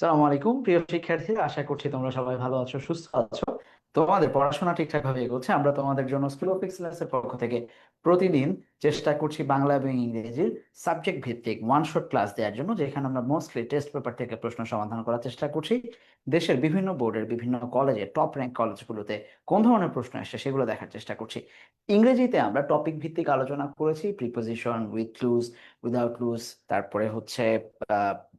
সালামু আলাইকুম প্রিয় শিক্ষার্থীরা, আশা করছি তোমরা সবাই ভালো আছো, সুস্থ আছো। তোমাদের পড়াশোনা ঠিকঠাক ভাবে এগোচ্ছে। আমরা তোমাদের জন্য স্কুল অফ এক্সেলেন্সের পক্ষ থেকে প্রতিদিন চেষ্টা করছি বাংলা এবং ইংরেজির সাবজেক্ট ভিত্তিক ওয়ান শট ক্লাস দেওয়ার জন্য, যেখানে আমরা মোস্টলি টেস্ট পেপার থেকে প্রশ্ন সমাধান করার চেষ্টা করছি। দেশের বিভিন্ন বোর্ডের বিভিন্ন কলেজে, টপ র্যাঙ্ক কলেজগুলোতে কোন ধরনের প্রশ্ন আসছে সেগুলো দেখার চেষ্টা করছি। ইংরেজিতে আমরা টপিক ভিত্তিক আলোচনা করেছি, preposition, with clues, without clues, তারপরে হচ্ছে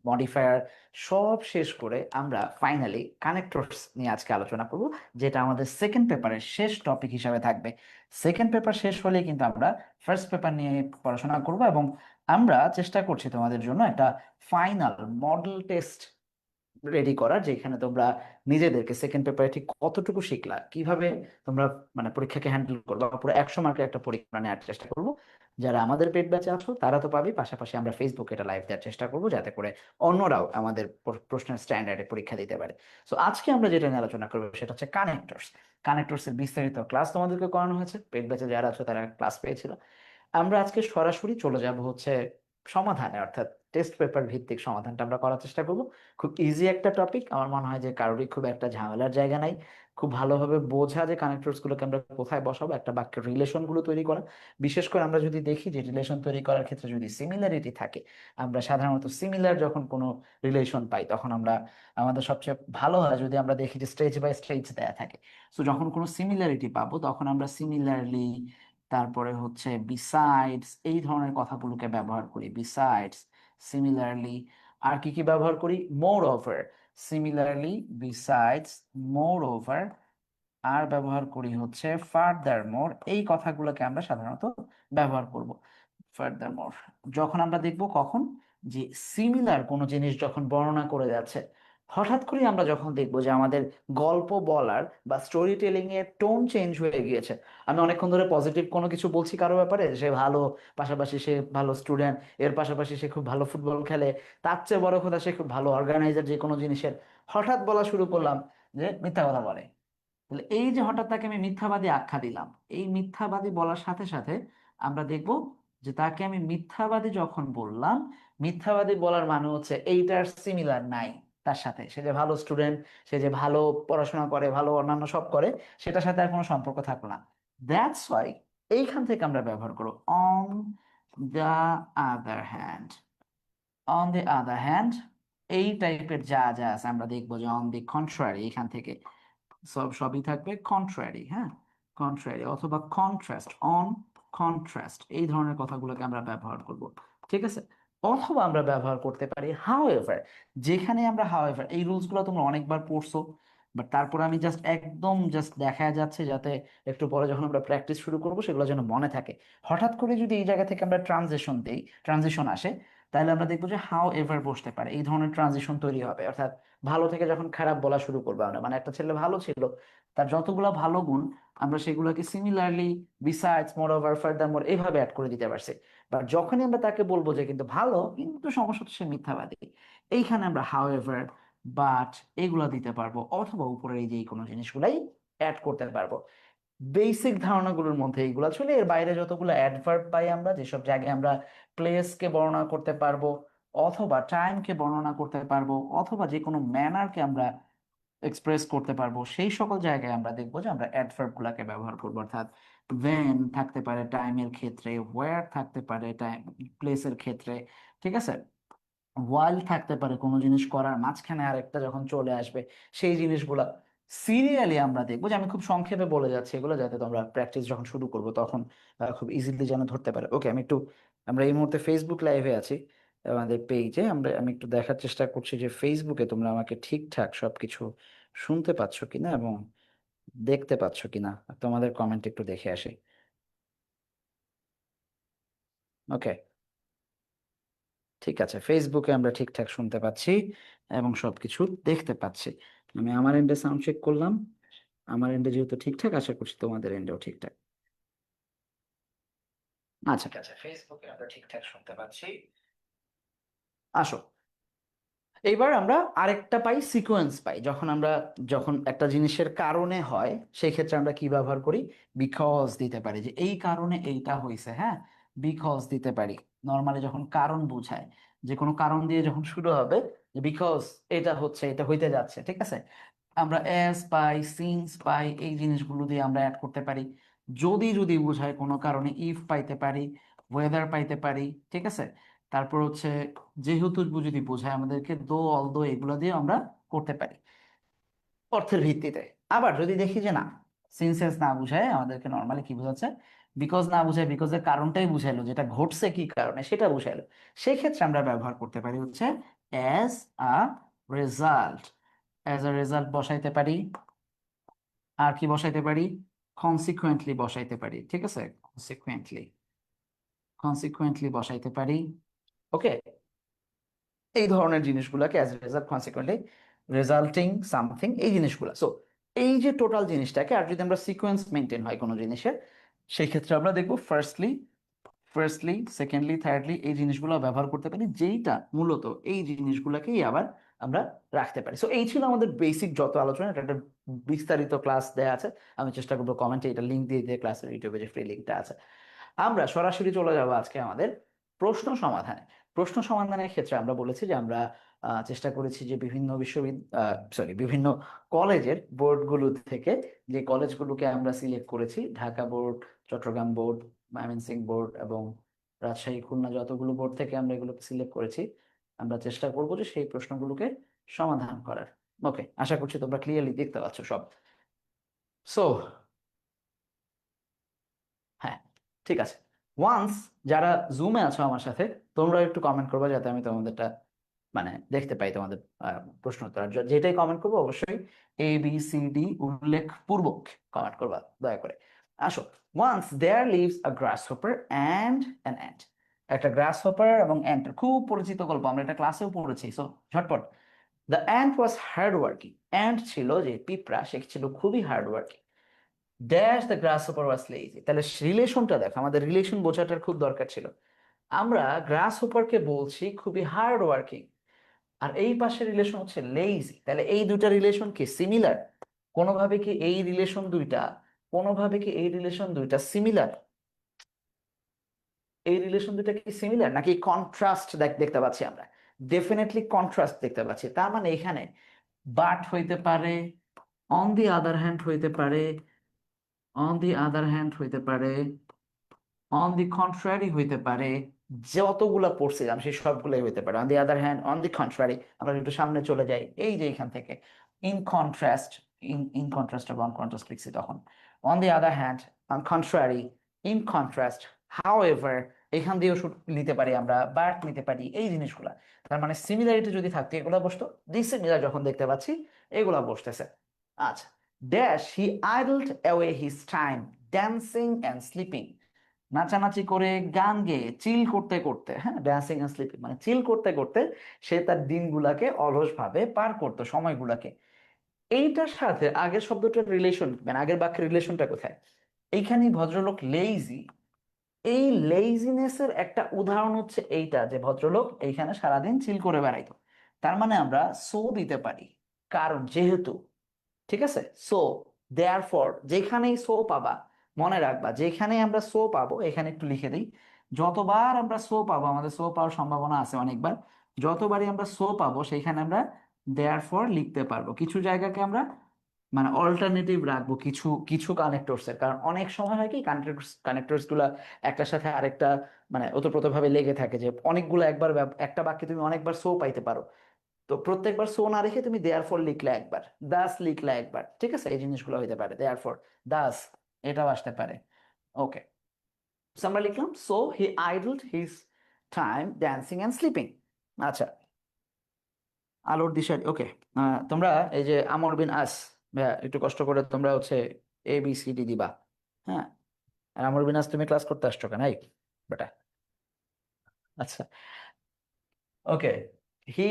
মডিফায়ার। সব শেষ করে আমরা ফাইনালি কানেক্টরস নিয়ে আজকে আলোচনা করব, যেটা আমাদের সেকেন্ড পেপারের শেষ টপিক হিসাবে থাকবে। সেকেন্ড পেপার শেষ হলে কিন্তু আমরা ফার্স্ট পেপার নিয়ে পড়াশোনা করব, এবং আমরা চেষ্টা করছি তোমাদের জন্য একটা ফাইনাল মডেল টেস্ট রেডি করার, যেখানে তোমরা নিজেদেরকে সেকেন্ড পেপারে ঠিক কতটুকু শিখলা, কিভাবে তোমরা মানে পরীক্ষাকে হ্যান্ডেল করবে, পুরো 100 মার্কের একটা পরীক্ষা নেওয়ার চেষ্টা করব। যারা আমাদের পেড ব্যাচে আছো তারা তো পাবে, পাশাপাশি আমরা ফেসবুকে এটা লাইভ দেওয়ার চেষ্টা করব, যাতে করে অন্যরাও আমাদের প্রশ্নের স্ট্যান্ডার্ডে পরীক্ষা দিতে পারে। সো আজকে আমরা যেটা নিয়ে আলোচনা করবো সেটা হচ্ছে কানেক্টরস। কানেক্টরস এর বিস্তারিত ক্লাস তোমাদেরকে করানো হয়েছে, পেড ব্যাচে যারা আছো তারা ক্লাস পেয়েছিল। আমরা আজকে সরাসরি চলে যাব হচ্ছে সমাধানে, অর্থাৎ টেস্ট পেপার ভিত্তিক সমাধানটা আমরা করার চেষ্টা করব। খুব ইজি একটা টপিক, আমার মনে হয় যে কারোরই খুব একটা ঝামেলার জায়গা নাই। খুব ভালোভাবে বোঝা যে কানেক্টরস গুলোকে আমরা কোথায় বসাবো, একটা বাক্যের রিলেশন গুলো তৈরি করা। বিশেষ করে আমরা যদি দেখি যে রিলেশন তৈরি করার ক্ষেত্রে যদি সিমিলারিটি থাকে, আমরা সাধারণত সিমিলার যখন কোনো রিলেশন পাই তখন আমরা, আমাদের সবচেয়ে ভালো হয় যদি আমরা দেখি যে স্টেজ বাই স্টেজ দেয়া থাকে। সো যখন কোনো সিমিলারিটি পাবো তখন আমরা সিমিলারলি, তারপরে হচ্ছে বিসাইডস, এই ধরনের কথাগুলোকে ব্যবহার করি। বিসাইডস, সিমিলারলি, আর কি কি ব্যবহার করি? Moreover, similarly, besides, moreover, আর ব্যবহার করি হচ্ছে ফার্দার মোর। এই কথাগুলোকে আমরা সাধারণত ব্যবহার করব। ফার্দার মোর যখন আমরা দেখব কখন, যে সিমিলার কোনো জিনিস যখন বর্ণনা করে যাচ্ছে, হঠাৎ করে আমরা যখন দেখবো যে আমাদের গল্প বলার বা স্টোরি টেলিং এর টোন চেঞ্জ হয়ে গিয়েছে। আমি অনেকক্ষণ ধরে পজিটিভ কোনো কিছু বলছি কারো ব্যাপারে, সে ভালো, পাশাপাশি সে ভালো স্টুডেন্ট, এর পাশাপাশি সে খুব ভালো ফুটবল খেলে, তার চেয়ে বড় কথা সে খুব ভালো অর্গানাইজার যে কোনো জিনিসের, হঠাৎ বলা শুরু করলাম যে মিথ্যা কথা বলে। তাহলে এই যে হঠাৎ তাকে আমি মিথ্যাবাদী আখ্যা দিলাম, এই মিথ্যাবাদী বলার সাথে সাথে আমরা দেখব যে তাকে আমি মিথ্যাবাদী যখন বললাম, মিথ্যাবাদী বলার মানে হচ্ছে এইটার সিমিলার নাই তার সাথে। সে যে ভালো স্টুডেন্ট, সে যে ভালো পড়াশোনা করে, ভালো অন্যান্য সব করে, সেটার সাথে আর কোনো সম্পর্ক থাকলো না। দ্যাটস ওয়াই এইখান থেকে আমরা ব্যবহার করব on the other hand. On the other hand, এই টাইপের যা যা আছে আমরা দেখবো যে অন দি কন্ট্রারি, এখান থেকে সবই থাকবে কন্ট্রারি। হ্যাঁ, কন্ট্রারি অথবা কন্ট্রাস্ট, অন কন্ট্রাস্ট, এই ধরনের কথাগুলোকে আমরা ব্যবহার করব। ঠিক আছে। অথবা আমরা ব্যবহার করতে পারি হাউ এভার। যেখানে আমরা হাউ এভার, এই রুলস গুলো তোমরা অনেকবার পড়ছো, বাট তারপর আমি জাস্ট একদম জাস্ট দেখা যাচ্ছে যাতে একটু পরে যখন আমরা প্র্যাকটিস শুরু করবো সেগুলো যেন মনে থাকে। হঠাৎ করে যদি এই জায়গা থেকে আমরা ট্রানজিশন দিই, ট্রানজিশন আসে, তাহলে আমরা দেখবো যে হাউ এভার বসতে পারে, এই ধরনের ট্রানজিশন তৈরি হবে। অর্থাৎ ভালো থেকে যখন খারাপ বলা শুরু করবো আমরা, মানে একটা ছেলে ভালো ছিল, তার যতগুলো ভালো গুণ আমরা সেগুলোকে similarly, besides, moreover, furthermore, এইভাবে অ্যাড করে দিতে পারছি। বাট যখনই আমরা তাকে বলবো যে কিন্তু ভালো, কিন্তু সমস্যা হচ্ছে সে মিথ্যাবাদী, এইখানে আমরা হাউ এভার, বাট, এগুলা দিতে পারবো, অথবা উপরের এই যে কোনো জিনিসগুলাই অ্যাড করতে পারবো। বেসিক ধারণাগুলোর মধ্যে এইগুলা ছিল। এর বাইরে যতগুলো অ্যাডভার্ব পাই আমরা, যেসব জায়গায় আমরা প্লেসকে বর্ণনা করতে পারবো, অথবা টাইমকে বর্ণনা করতে পারবো, অথবা যে কোনো ম্যানারকে আমরা এক্সপ্রেস করতে পারবো, সেই সকল জায়গায় আমরা দেখবো যে আমরা অ্যাডভার্ব গুলাকে ব্যবহার করবো। অর্থাৎ ওয়েন থাকতে পারে টাইমের ক্ষেত্রে, ওয়্যার থাকতে পারে টাইম প্লেসের ক্ষেত্রে, ঠিক আছে, ওয়াইল থাকতে পারে কোনো জিনিস করার মাঝখানে আরেকটা যখন চলে আসবে, সেই জিনিসগুলা সিরিয়ালি আমরা দেখবো। যে আমি খুব সংক্ষেপে বলে যাচ্ছি এগুলো, যাতে তোমরা প্র্যাকটিস যখন শুরু করবো তখন খুব ইজিলি যেন ধরতে পারে। ওকে, আমি একটু, আমরা এই মুহূর্তে ফেসবুক লাইভে আছি আমাদের পেজে। আমি একটু দেখার চেষ্টা করছি যে ফেসবুকে তোমরা আমাকে ঠিকঠাক সবকিছু শুনতে পাচ্ছ কিনা এবং দেখতে পাচ্ছ কিনা। তোমাদের কমেন্ট একটু দেখে আসি। ওকে, ঠিক আছে, ফেসবুকে আমরা ঠিকঠাক শুনতে পাচ্ছি এবং সবকিছু দেখতে পাচ্ছি। আমি আমার এন্ডে সাউন্ড চেক করলাম, আমার এন্ডে যেহেতু ঠিকঠাক, আশা করছি তোমাদের এন্ডেও ঠিকঠাক। আচ্ছা ঠিক আছে, ফেসবুকে আমরা ঠিকঠাক শুনতে পাচ্ছি। আসো, এইবার আমরা আরেকটা পাই, সিকোয়েন্স পাই। যখন একটা জিনিসের কারণে হয়, সেই ক্ষেত্রে আমরা কি ব্যবহার করি? বিকজ দিতে পারি, যে এই কারণে এইটা হয়েছে। হ্যাঁ, বিকজ দিতে পারি নর্মালি যখন কারণ বোঝায়। যে কোনো কারণ দিয়ে যখন শুরু হবে, বিকজ এটা হচ্ছে, এটা হইতে যাচ্ছে, ঠিক আছে, আমরা এস পাই, সিন্স পাই, এই জিনিসগুলো দিয়ে আমরা অ্যাড করতে পারি। যদি যদি বোঝায় কোনো কারণে ইফ পাইতে পারি, ওয়েদার পাইতে পারি, ঠিক আছে। তারপর হচ্ছে যেহেতু যদি বোঝায় আমাদেরকে দো, অল দো, এগুলো দিয়ে আমরা করতে পারি অর্থের ভিত্তিতে। আবার যদি দেখি যে না, সিনসেন্স না বুঝায় আমাদেরকে, নর্মালি কি বোঝাচ্ছে, বিকজ না বুঝায়, বিকজের কারণটাই বুঝাইলো, যেটা ঘটছে কি কারণে সেটা বুঝাইলো, সেই ক্ষেত্রে আমরা ব্যবহার করতে পারি হচ্ছে as a result. As a result বসাইতে পারি, আর কি বসাইতে পারি, কনসিকুয়েন্টলি বসাইতে পারি, ঠিক আছে, কনসিকুয়েন্টলি, কনসিকুয়েন্টলি বসাইতে পারি। ওকে, এই ধরনের জিনিসগুলোকে as result, consequently, resulting something, এই জিনিসগুলো। সো এই যে টোটাল জিনিসটাকে, আর যদি আমরা সিকোয়েন্স মেনটেন হয় কোনো জিনিসের, সেই ক্ষেত্রে আমরা দেখবো ফার্স্টলি, সেকেন্ডলি, থার্ডলি, এই জিনিসগুলো ব্যবহার করতে পারি, যেইটা মূলত এই জিনিসগুলোকেই আবার আমরা রাখতে পারি। সো এই ছিল আমাদের বেসিক যত আলোচনা, এটা একটা বিস্তারিত ক্লাস দেওয়া আছে, আমি চেষ্টা করবো কমেন্টে এটা লিঙ্ক দিয়ে দিয়ে, ক্লাসের ইউটিউবে যে ফ্রি লিঙ্কটা আছে। আমরা সরাসরি চলে যাব আজকে আমাদের প্রশ্ন সমাধানে। প্রশ্ন সমাধানের ক্ষেত্রে আমরা বলেছি যে আমরা চেষ্টা করেছি যে বিভিন্ন বিভিন্ন কলেজের বোর্ডগুলো থেকে, যে কলেজগুলোকে আমরা সিলেক্ট করেছি, Dhaka board, Chattogram board, Mymensingh board এবং রাজশাহী, খুলনা, যতগুলো বোর্ড থেকে আমরা এগুলোকে সিলেক্ট করেছি, আমরা চেষ্টা করবো যে সেই প্রশ্নগুলোকে সমাধান করার। ওকে, আশা করছি তোমরা ক্লিয়ারলি দেখতে পাচ্ছ সব। সো হ্যাঁ, ঠিক আছে। ওয়ান্স যারা জুমে আছো আমার সাথে, তোমরা একটু কমেন্ট করবা যাতে আমি তোমাদেরটা মানে দেখতে পাই, তোমাদের প্রশ্ন উত্তর। আর যেটাই কমেন্ট করবো অবশ্যই ABCD উল্লেখ পূর্বক কমেন্ট করবা দয়া করে। আসো, once there lives a grasshopper and an ant. একটা গ্রাস হোপার এবং অ্যান্ট, খুব পরিচিত গল্প, আমরা এটা ক্লাসেও পড়েছি, সো ঝটপট। The ant was hard working. Ant ছিল যে পিঁপড়া, সে ছিল খুবই hard working. Dash the গ্রাসহপার was lazy. তাহলে রিলেশনটা দেখো, আমাদের রিলেশন বোঝাটার খুব দরকার ছিল। আমরা গ্রাসহপারকে বলছি খুবই হার্ড ওয়ার্কিং, আর এই পাশে রিলেশন হচ্ছে লেজি। তাহলে এই দুইটা রিলেশন কি সিমিলার? কোনোভাবে কি এই রিলেশন দুইটা, কোনোভাবে কি এই রিলেশন দুইটা সিমিলার? এই রিলেশন দুইটা কি সিমিলার নাকি কন্ট্রাস্ট দেখতে পাচ্ছি আমরা? ডেফিনেটলি কন্ট্রাস্ট দেখতে পাচ্ছি। তার মানে এখানে বাট হইতে পারে, অন দি আদার হ্যান্ড হইতে পারে, অন দি আদার হ্যান্ড হইতে পারে, অন দি কন্ট্রারি হইতে পারে, যতগুলা পড়ছিলাম সেই সবগুলাই হইতে পারে। On the other hand, on the contrary, আমরা একটু সামনে চলে যাই, এই যে এখান থেকে ইন কন্ট্রাস্ট, ইন কন্ট্রাস্ট এবং কন্ট্রাস্ট লিখছি তখন। On the other hand, on contrary, in contrast, how ever, এখান দিয়েও নিতে পারি আমরা, বাট নিতে পারি, এই জিনিসগুলা। তার মানে সিমিলারিটি যদি থাকতো এগুলা বসতো, ডিসিমিলার যখন দেখতে পাচ্ছি এগুলা বসতেছে। আচ্ছা, dash he idled away his time dancing and sleeping. নাচানাচি করে, গান গেয়ে, চিল করতে করতে, হ্যাঁ, ড্যান্সিং এন্ড স্লিপিং মানে চিল করতে করতে সে তার দিনগুলাকে অলস ভাবে পার করতো, সময়গুলাকে। এইটার সাথে আগের শব্দটার রিলেশন, মানে আগের বাক্যের রিলেশনটা কোথায়? এইখানেই ভদ্রলোক লেইজি। এই লেইজিনেসের একটা উদাহরণ হচ্ছে এইটা, যে ভদ্রলোক এইখানে সারাদিন চিল করে বেড়াইতো। তার মানে আমরা সো দিতে পারি, কারণ যেহেতু, ঠিক আছে। সো দেয়ারফর, যেখানেই সো পাবা, মনে রাখবা যেখানেই আমরা সো পাবো, এখানে একটু লিখে দিই, যতবার আমরা সো পাবো, আমাদের সো পাওয়ার সম্ভাবনা আছে অনেকবার, যতবারই আমরা সো পাবো সেইখানে আমরা দেয়ারফর লিখতে পারবো। কিছু জায়গাকে আমরা মানে অল্টারনেটিভ রাখবো, কিছু কিছু কানেক্টরস এর, কারণ অনেক সময় হয় কি কানেক্টরস গুলা একটার সাথে আরেকটা মানে ওতপ্রোত ভাবে লেগে থাকে, যে অনেকগুলো একবার একটা বাক্যে তুমি অনেকবার সো পাইতে পারো। তো প্রত্যেকবার সো না রেখে তুমি দেয়ার ফর লিখলে একবার, দাস লিখলে একবার, ঠিক আছে, এই জিনিসগুলো হইতে পারে, দেয়ার ফর, দাস, এটাও আসতে পারে। ওকে, আমরা লিখলাম so he idled his time dancing and sleeping. আচ্ছা, আলোর দিশারি। ওকে, তোমরা এই যে আমর বিন আস, ভাইয়া একটু কষ্ট করে তোমরা হচ্ছে ABCD দিবা। হ্যাঁ, আর আমর বিন আস তুমি ক্লাস করতে আসছো কেন এই বেটা? আচ্ছা, ওকে, হি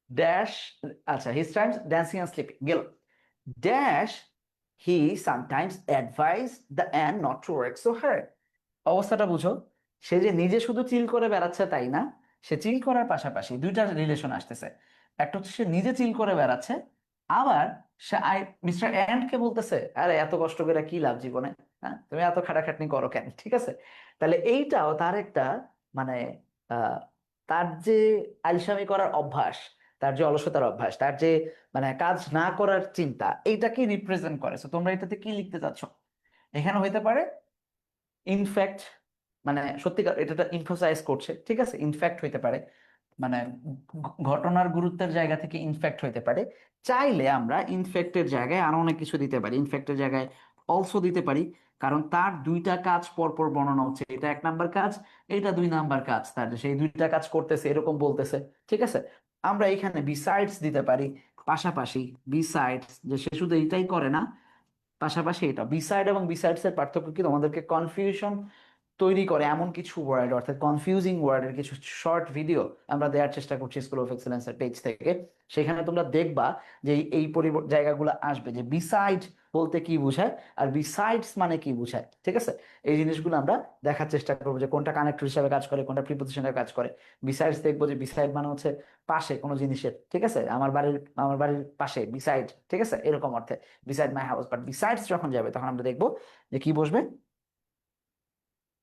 ড্যাশ, আচ্ছা, his times dancing and sleeping গেল। Dash he sometimes advice the and not to work so hard. অবস্থাটা বুঝো, সে যে নিজে শুধু চিল করে বেড়াচ্ছে তাই না, সে চিল করার পাশাপাশি দুইটা রিলেশন আসতেছে। একটা হচ্ছে সে নিজে চিল করে বেড়াচ্ছে, আবার সে মিস্টার অ্যান্ড কে বলতেছে, আরে এত কষ্ট করে কি লাভ জীবনে, হ্যাঁ, তুমি এত খাটাখাটনি করো কেন, ঠিক আছে। তাহলে এইটাও তার একটা মানে তার যে আলসামি করার অভ্যাস, তার যে অলসতার অভ্যাস, তার যে মানে কাজ না করার চিন্তা, এইটাকে রিপ্রেজেন্ট করে। তো তোমরা এটাতে কি লিখতে চাচ্ছ? এখানে হইতে পারে ইনফ্যাক্ট, মানে সত্যিকার এটা ইনফোসাইজ করছে, ঠিক আছে, ইনফ্যাক্ট হইতে পারে, মানে ঘটনার গুরুত্বের জায়গা থেকে ইনফ্যাক্ট হইতে পারে। চাইলে আমরা ইনফ্যাক্টের জায়গায় আরো অনেক কিছু দিতে পারি, ইনফ্যাক্টের জায়গায় অলসো দিতে পারি, কারণ তার দুইটা কাজ পরপর বর্ণনা হচ্ছে, এটা 1 নাম্বার কাজ, এটা 2 নাম্বার কাজ, তার যে সেই দুইটা কাজ করতেছে এরকম বলতেছে, ঠিক আছে। আমরা এখানে বিসাইডস দিতে পারি, পাশাপাশি, বিসাইডস, যে সে শুধু এইটাই করে না, পাশাপাশি এটা। বিসাইড এবং বিসাইডস এর পার্থক্য কি, তোমাদেরকে কনফিউশন তৈরি করে এমন কিছু ওয়ার্ড, অর্থাৎ কনফিউজিং ওয়ার্ডের কিছু শর্ট ভিডিও আমরা দেওয়ার চেষ্টা করছি স্কুল অফ এক্সেলেন্সের পেজ থেকে। সেখানে তোমরা দেখবা যে এই জায়গাগুলো আসবে, যে বিসাইড বলতে কি বোঝায় আর বিসাইডস মানে কি বোঝায়, ঠিক আছে। এই জিনিসগুলো আমরা দেখার চেষ্টা করবো, যে কোনটা কানেক্টর হিসাবে কাজ করে, কোনটা প্রিপোজিশনের কাজ করে। বিসাইডস দেখবো যে বিসাইড মানে হচ্ছে পাশে কোনো জিনিসের, ঠিক আছে, আমার বাড়ির পাশে বিসাইড, ঠিক আছে, এরকম অর্থে beside my house. But besides যখন যাবে তখন আমরা দেখবো যে কি বসবে।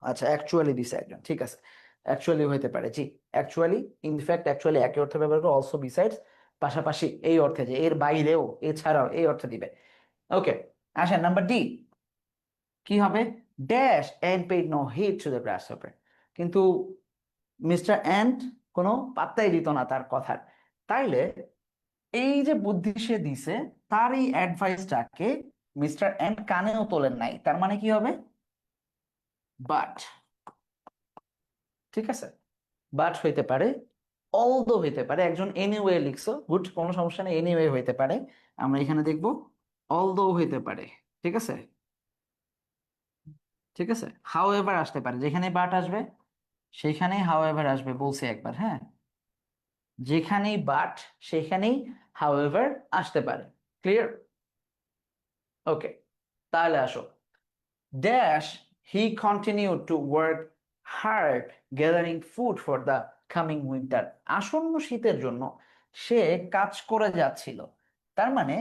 আচ্ছা, অ্যাকচুয়ালি বিসাইড, ঠিক আছে, অ্যাকচুয়ালি হইতে পারে, জি, অ্যাকচুয়ালি, ইনফ্যাক্ট, অ্যাকচুয়ালি একই অর্থে ব্যবহার করে, অলসো বিসাইডস পাশাপাশি, এই অর্থে যে এর বাইরেও, এছাড়াও, এই অর্থে দিবে। ওকে, আসেন নাম্বার ডি, কি হবে? Dash and paid no heed to the grasshopper. কিন্তু মিস্টার এন্ড কোনো পাত্তাই দিত না তার কথার। তাইলে এই যে বুদ্ধি সে দিছে, তার এই অ্যাডভাইসটাকে মিস্টার এন্ড কানেও তোলেন নাই, তার মানে কি হবে? বাট, ঠিক আছে, বাট হইতে পারে, অলদো হইতে পারে, একজন এনিওয়ে লিখছো, গুড, কোনো সমস্যা নেই, এনিওয়ে হইতে পারে। আমরা এখানে দেখব অলদো হইতে পারে, ঠিক আছে, ঠিক আছে। হাউ এভার আসতে পারে, যেখানে বাট আসবে সেখানেই হাউ এভার আসবে, বলছি একবার, হ্যাঁ, যেখানেই বাট সেখানেই হাউ এভার আসতে পারে। ক্লিয়ার? ওকে, তাহলে আসো, dash he continued to work hard gathering food for the coming winter. আসন্ন শীতের জন্য সে কাজ করে যাচ্ছিল। তার মানে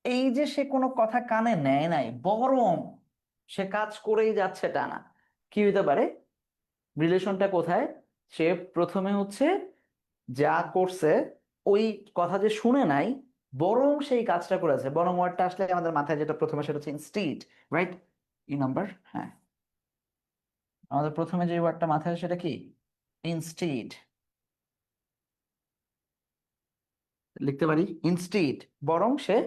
এই যে সে কোনো কথা কানে নেয় নাই, বরং সে কাজ করেই যাচ্ছে টানা। কি হতে পারে? রিলেশনটা কোথায়? সে প্রথমে হচ্ছে যা করছে, ওই কথা যে শুনে নাই, বরং সেই কাজটা করেছে। বরং ওয়ার্ডটা আসলে আমাদের মাথায় যেটা প্রথমে, সেটা হচ্ছে ইনস্টিড, রাইট? ই নাম্বার, হ্যাঁ, আমাদের প্রথমে যে ওয়ার্ডটা মাথায় আসে সেটা কি? ইনস্টিড। লিখতে পারি ইনস্টিড, বরং সে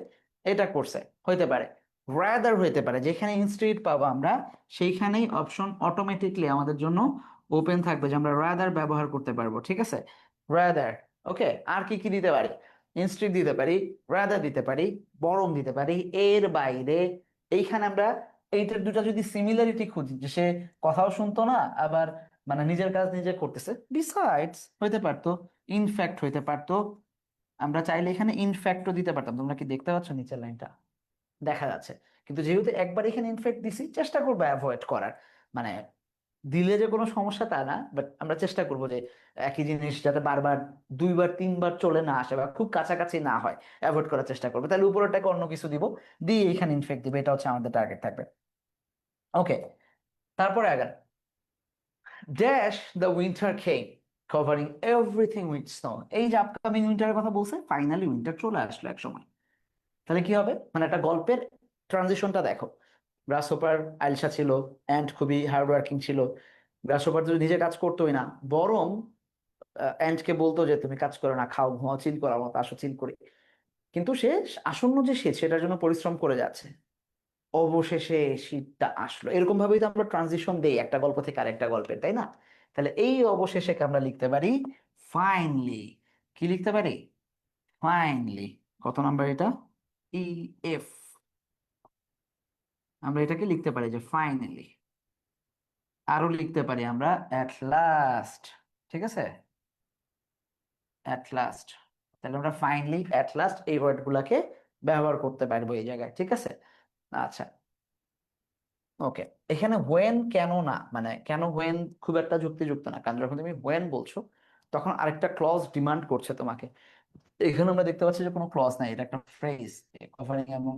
এটা করছে, হইতে পারে। রাদার হইতে পারে, যেখানে ইনস্টিড পাবো আমরা সেইখানেই অপশন অটোমেটিকলি আমাদের জন্য ওপেন থাকবে, যে আমরা রাদার ব্যবহার করতে পারবো, ঠিক আছে, রাদার। ওকে, আর কি কি দিতে পারি? ইনস্টিড দিতে পারি, রাদার দিতে পারি, বরং দিতে পারি, এর বাইরে। এইখানে আমরা এইটার দুটা যদি সিমিলারিটি খুঁজি, যে সে কথাও শুনতো না, আবার মানে নিজের কাজ নিজে করতেছে, বিসাইডস হইতে পারতো, ইনফ্যাক্ট হইতে পারতো। আমরা চাইলে এখানে ইনফ্যাক্টও দিতে পারতাম, তোমরা কি দেখতে পাচ্ছ নিচের লাইনটা? দেখা যাচ্ছে। কিন্তু যেহেতু একবার এখানে ইনফ্যাক্ট দিছি, চেষ্টা করবো অ্যাভয়েড করার, মানে দিলে যে কোনো সমস্যা তা না, বাট আমরা চেষ্টা করবো যে একই জিনিস যাতে বারবার, 2বার 3বার চলে না আসে, বা খুব কাছাকাছি না হয়, অ্যাভয়েড করার চেষ্টা করবো। তাহলে উপরেরটাকে অন্য কিছু দিব, দিয়ে এখানে ইনফ্যাক্ট দিবে, এটা হচ্ছে আমাদের টার্গেট থাকবে। ওকে, তারপরে আগান, dash the winter came covering everything with snow. এই যে আপকামিং উইন্টারের কথা বলছে, ফাইনালি উইন্টার চলে আসলো এক সময়। তাহলে কি হবে? মানে একটা গল্পের ট্রানজিশনটা দেখো। গ্রাসহোপার আইলসা ছিল, অ্যান্ড খুবই হার্ড ওয়ার্কিং ছিল। গ্রাসহোপার যদি নিজে কাজ করতোই না, বরং অ্যান্ডকে বলতো যে তুমি কাজ করো না, খাও, ঘুমাও, চিল করো, আমার আসো চিল করি। কিন্তু সে আসন্ন যে শীত, সেটার জন্য পরিশ্রম করে যাচ্ছে। অবশেষে শীতটা আসলো, এরকম ভাবেই তো আমরা ট্রানজিশন দেই একটা গল্প থেকে আরেকটা গল্পে, তাই না? তাহলে এই অবশেষে আমরা লিখতে পারি ফাইনলি। কি লিখতে পারি? ফাইনলি। কত নাম্বার এটা? E F. আমরা এটাকে লিখতে পারি যে ফাইনালি। আরো লিখতে পারি আমরা অ্যাট লাস্ট, ঠিক আছে, অ্যাট লাস্ট। তাহলে আমরা ফাইনালি, অ্যাট লাস্ট, এই ওয়ার্ড গুলাকে ব্যবহার করতে পারবো এই জায়গায়, ঠিক আছে। আচ্ছা, ওকে। এখানে হোয়েন কেন না, মানে কেন হোয়েন খুব একটা যুক্তিযুক্ত না, কারণ যখন তুমি হোয়েন বলছো তখন আরেকটা ক্লজ ডিমান্ড করছে তোমাকে। এখানে আমরা দেখতে পাচ্ছি যে কোনো ক্লজ নাই, এটা একটা ফ্রেজ, কভারিং এবং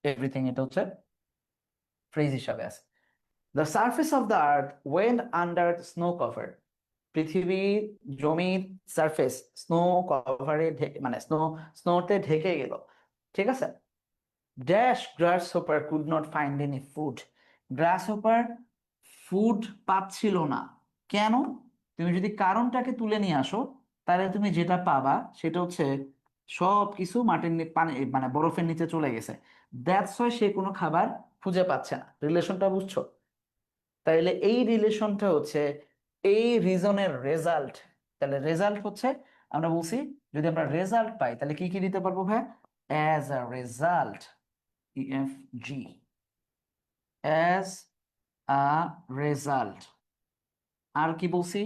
এভরিথিং, এটা হচ্ছে ফ্রেজ হিসাবে আছে। The surface of the earth went under the snow cover. পৃথিবীর জমির সারফেস স্নো কভারে মানে স্নোতে ঢেকে গেল, ঠিক আছে। Dash গ্রাসহপার could not find any food, গ্রাসহপার food পাচ্ছিল না। কেন? তুমি যদি কারণটাকে তুলে নিয়ে আসো, তাহলে তুমি যেটা পাবা সেটা হচ্ছে সব কিছু মাটির পানি মানে বরফের নিচে চলে গেছে। দ্যাটস ওয়াই সে কোনো খাবার খুঁজে পাচ্ছে না। রিলেশনটা বুঝছো? তাইলে এই রিলেশনটা হচ্ছে এই রিজনের রেজাল্ট। তাহলে রেজাল্ট হচ্ছে, আমরা বলছি যদি আমরা রেজাল্ট পাই তাহলে কি কি দিতে পারবো ভাই? As a result, EFG, as a result. আর কি বলছি?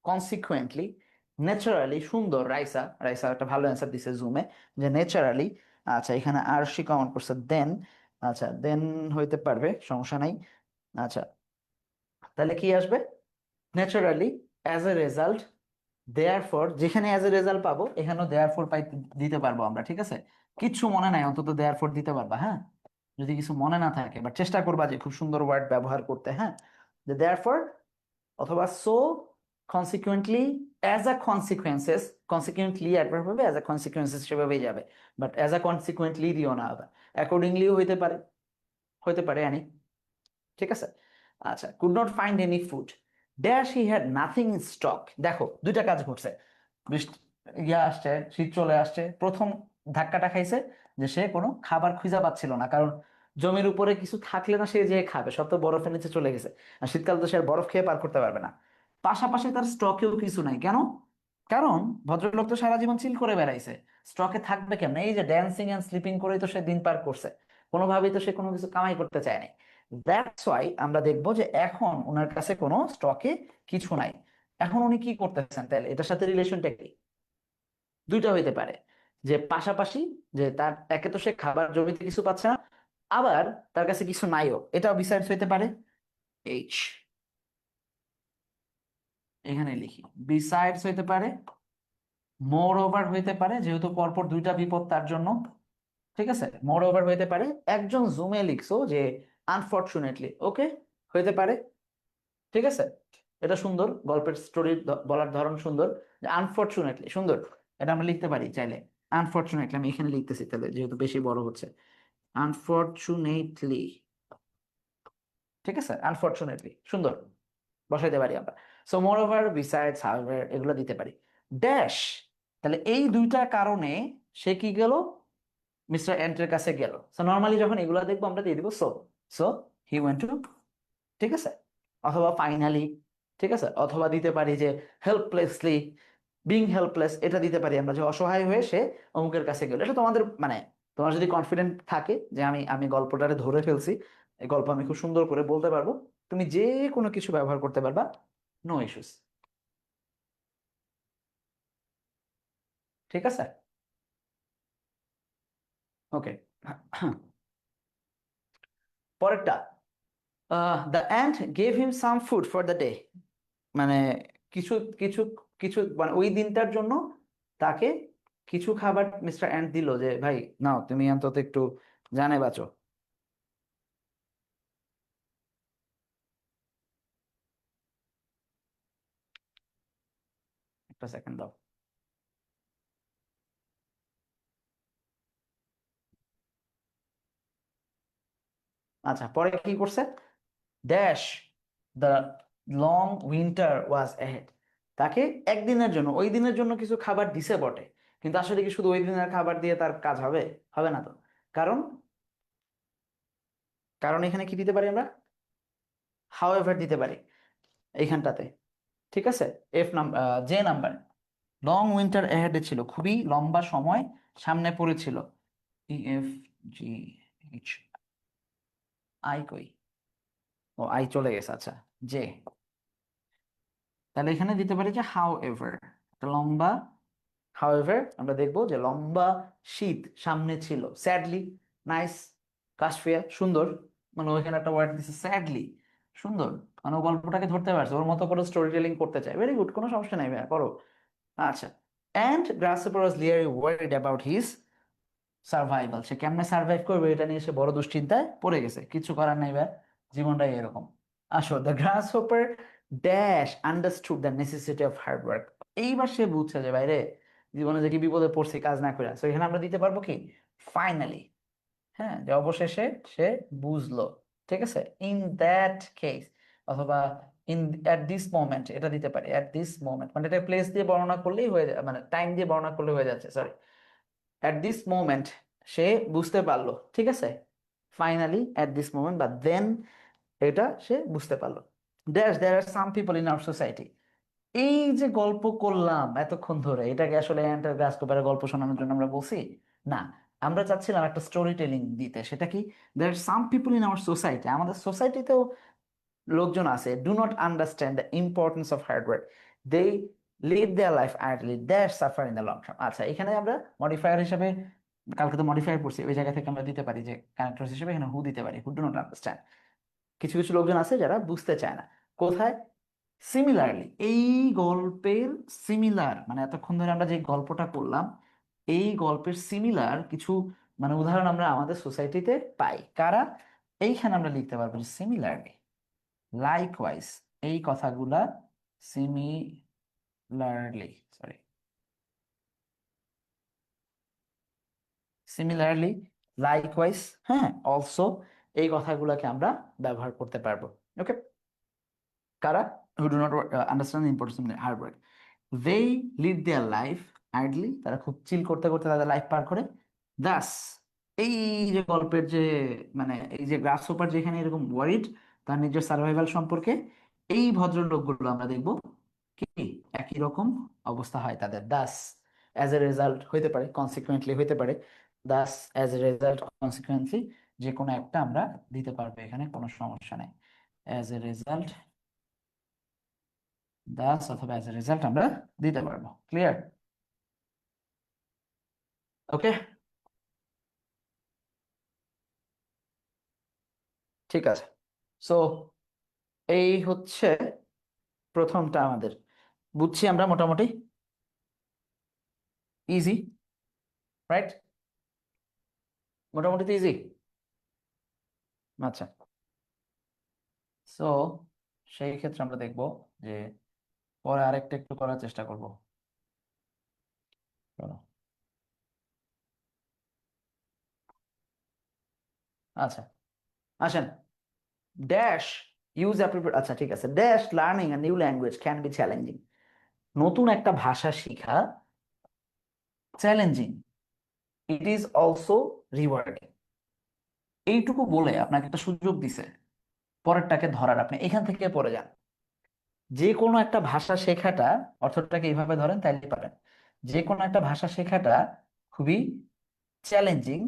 Consequently, naturally. সুন্দর, রাইসা রাইসা একটা ভালো অ্যান্সার দিছে জুমে, যে ন্যাচারালি। আচ্ছা, এখানে আর সি কমেন্ট করছে দেন। আচ্ছা, দেন হইতে পারবে, সমস্যা নাই। আচ্ছা, তাহলে কি আসবে? Naturally, as a result, therefore. যেখানে অ্যাজ এ রেজাল্ট পাবো এখানেও দেয়ার ফর দিতে পারবো আমরা, ঠিক আছে। কিচ্ছু মনে নাই অন্তত দেয়ার ফর দিতে পারবা, হ্যাঁ। যদি কিছু মনে না থাকে, বাট চেষ্টা করবা যে খুব সুন্দর ওয়ার্ড ব্যবহার করতে, হ্যাঁ। যে দেয়ার ফর অথবা so, consequently, as a consequences. Consequently adverb হবে, অ্যাজ আ কনসিকুয়েন্সেস সেভাবেই যাবে। বাট অ্যাজ আ কনসিকুয়েন্টলি দিও না, আবার অ্যাকর্ডিংলিও হইতে পারে, হইতে পারে আনি, ঠিক আছে। আচ্ছা, could not find any food, dash he had nothing in stock. দেখো দুইটা কাজ ঘটছে। বৃষ্টি, ইয়া আসছে, শীত চলে আসছে, প্রথম ধাক্কাটা খাইছে যে সে কোনো খাবার খুঁজে পাচ্ছিল না, কারণ জমির উপরে কিছু থাকলে না সে যে খাবে, সব তো বরফের নিচে চলে গেছে। আর শীতকাল তো সে আর বরফ খেয়ে পার করতে পারবে না। পাশাপাশি তার স্টকেও কিছু নাই। কেন? কারণ ভদ্রলোক তো সারা জীবন চিল করে বেড়াইছে, স্টকে থাকবে কেমন? এই যে ড্যান্সিং এন্ড স্লিপিং করেই তো সে দিন পার করছে, কোনোভাবেই তো সে কোনো কিছু কামাই করতে চায় নাই। দ্যাটস ওয়াই আমরা দেখবো যে এখন ওনার কাছে কোনো স্টকে কিছু নাই। এখন উনি কি করতেছেন? তাহলে এটার সাথে রিলেশনটা কি? দুইটা হইতে পারে, যে পাশাপাশি, যে তার একে তো সে খাবার জমিতে কিছু পাচ্ছে না, আবার তার কাছে কিছু নাইও, এটাও বিসাইডস হইতে পারে। এইচ, এখানে লিখি বিসাইডস হইতে পারে, মোর ওভার হইতে পারে, যেহেতু পরপর দুইটা বিপদ তার জন্য, ঠিক আছে। মোর ওভার হইতে পারে, একজন জুমে লিখছো যে আনফরচুনেটলি, ওকে, হইতে পারে, ঠিক আছে। এটা সুন্দর, গল্পের স্টোরি বলার ধরন সুন্দর, যে আনফরচুনেটলি, সুন্দর। এটা আমরা লিখতে পারি চাইলে। আনফরচুনেটলি আমি এখানে লিখতেছি তাহলে, যেহেতু বেশি বড় হচ্ছে। আনফরচুনেটলি, ঠিক আছে, আনফরচুনেটলি সুন্দর বসাইতে পারি আমরা। সো মোর ওভার, বিসাইডস, হাউএভার, এগুলো দিতে পারি। ড্যাশ, তাহলে এই দুইটা কারণে সে কি গেল? মিস্টার এন্টের কাছে গেল। সো নর্মালি যখন এগুলো দেখবো আমরা দিয়ে দিব so. So he went to, ঠিক আছে। অথবা ফাইনালি, ঠিক আছে। অথবা দিতে পারি যে হেল্পলেসলি, বিং হেল্পলেস, এটা দিতে পারি আমরা, যে অসহায় হয়ে সে অমুকের কাছে গেল। এটা তোমাদের মানে, তোমার যদি কনফিডেন্ট থাকে যে আমি আমি গল্পটারে ধরে ফেলছি, এই গল্প আমি খুব সুন্দর করে বলতে পারবো, তুমি যে কোনো কিছু ব্যবহার করতে পারবা, নো ইস্যুস, ঠিক আছে। ওকে। পরেরটা, the ant gave him some food for the day. মানে কিছু কিছু কিছু মানে ওই দিনটার জন্য তাকে কিছু খাবার মিস্টার অ্যান্ট দিল, যে ভাই নাও তুমি অন্তত একটু জানে বাঁচো। একটা সেকেন্ড দাও। আচ্ছা, পরে কি করছে? Dash the long winter was ahead, তাকে একদিনের জন্য, ওই দিনের জন্য কিছু খাবার দিছে বটে, কিন্তু আসলে কি শুধু ওই দিনের খাবার দিয়ে তার কাজ হবে? হবে না তো। কারণ, কারণ এখানে কি দিতে পারি আমরা? হাউ এভার দিতে পারি এইখানটাতে, ঠিক আছে। এফ নাম্বার, যে নাম্বার, লং উইন্টার এহেডে ছিল, খুবই লম্বা সময় সামনে পড়েছিল। EFG, এইচ, আই কই? ও, আই চলে গেছে, আচ্ছা। যে, তাহলে এখানে দিতে পারি যে হাউ এভার, একটা লম্বা, হাউ এভার আমরা দেখবো যে লম্বা শীত সামনে ছিল, স্যাডলি, নাইস, কাশফিয়া, সুন্দর। মানে ওইখানে একটা ওয়ার্ড দিছে স্যাডলি, সুন্দর। মানে ও গল্পটাকে ধরতে পারছে, ওর মতো করে স্টোরি টেলিং করতে চায়, ভেরি গুড, কোনো সমস্যা নাই ভাইয়া, করো। আচ্ছা, and grasshopper was really worried about his survival, সে কেমনে সার্ভাইভ করবে এটা নিয়ে সে বড় দুশ্চিন্তায় পড়ে গেছে। কিছু করার নাই ভাই, জীবনটাই এরকম। আসো, the grass hopper dash understood the necessity of hard work. এইবার সে বুঝছে যে বাইরে জীবনে যে কি বিপদে পড়ছে কাজ না করে, তো এখানে আমরা দিতে পারবো কি ফাইনালি, হ্যাঁ, যে অবশেষে সে বুঝলো। ঠিক আছে, ইন দ্যাট কেস, অথবা ইন অ্যাট দিস মোমেন্ট, এটা দিতে পারি অ্যাট দিস মোমেন্ট, মানে এটা প্লেস দিয়ে বর্ণনা করলেই হয়ে যায়, মানে টাইম দিয়ে বর্ণনা করলে হয়ে যাচ্ছে, সরি। অ্যাট দিস মোমেন্ট সে বুঝতে পারলো, ঠিক আছে, ফাইনালি অ্যাট দিস মোমেন্ট বা দেন, এটা সে বুঝতে পারলো। Dash there are some people in our society. এই যে গল্প করলাম এতক্ষণ ধরে, এটাকে আসলে এন্টার গ্রাসহোপারের গল্প শোনানোর জন্য আমরা বলছি না, আমরা চাচ্ছিলাম একটা স্টোরি টেলিং দিতে। সেটা কি, there are some people in our society, আমাদের সোসাইটিতেও লোকজন আছে, do not understand the importance of hard work, they live their life idly, that suffer in the long term. আচ্ছা, এখানে আমরা মডিফায়ার হিসেবে, কালকে তো মডিফায়ার পড়ছি, ওই জায়গা থেকে আমরা দিতে পারি যে কানেক্টর হিসেবে এখানে হু দিতে পারি, হু ডু নট আন্ডারস্ট্যান্ড। কিছু কিছু লোকজন আছে যারা বুঝতে চায় না। কোথায়? সিমিলারলি, এই গল্পের সিমিলার, মানে এতক্ষণ ধরে আমরা যে গল্পটা করলাম, এই গল্পের সিমিলার কিছু মানে উদাহরণ আমরা আমাদের সোসাইটিতে পাই। কারা? এইখানে আমরা লিখতে পারবো যে সিমিলারলি, লাইকওয়াইজ, এই কথাগুলা সিমিলারলি, সরি, সিমিলারলি, লাইকওয়াইজ, হ্যাঁ, অলসো, এই কথাগুলোকে আমরা ব্যবহার করতে পারবো। ওকে, কারা? Who do not understand the importance of hard work, they lead their life idly, তারা খুব চিল করতে করতে তাদের লাইফ পার করে। দাস, এই যে গল্পের যে, মানে এই যে গ্রাস হোপার যেখানে এরকম ওয়ারিড তার নিজের সার্ভাইভাল সম্পর্কে, এই ভদ্রলোকগুলো আমরা দেখব কি একই রকম অবস্থা হয় তাদের। দাস অ্যাজ এ রেজাল্ট হইতে পারে, কনসিকুয়েন্টলি হইতে পারে, Das as a result, consequently, যে কোনো একটা আমরা দিতে পারবো, এখানে কোনো সমস্যা নেই। অ্যাজ এ রেজাল্ট দাস অথবা অ্যাজ এ রেজাল্ট আমরা দিতে পারবো। ক্লিয়ার? ওকে, ঠিক আছে। সো এই হচ্ছে প্রথমটা আমাদের, বুঝছি আমরা মোটামুটি ইজি, রাইট? মোটামুটি তো ইজি। আচ্ছা, সো সেই ক্ষেত্রে আমরা দেখব যে পরে আরেকটা একটু করার চেষ্টা করব। চলো। আচ্ছা, আসেন। ড্যাশ ইউজ অ্যাপ্রোপ্রিয়েট, আচ্ছা ঠিক আছে, dash learning a new language can be challenging, নতুন একটা ভাষা শেখা challenging, it is also rewarding. এইটুকু বলে আপনাকে একটা সুযোগ দিছে পরেরটাকে ধরার, আপনি এখান থেকে পড়ে যান। যে কোনো একটা ভাষা শেখাটা, অর্থটাকে এইভাবে ধরেন তাইলে পারেন, যে কোনো একটা ভাষা শেখাটা খুবই চ্যালেঞ্জিং,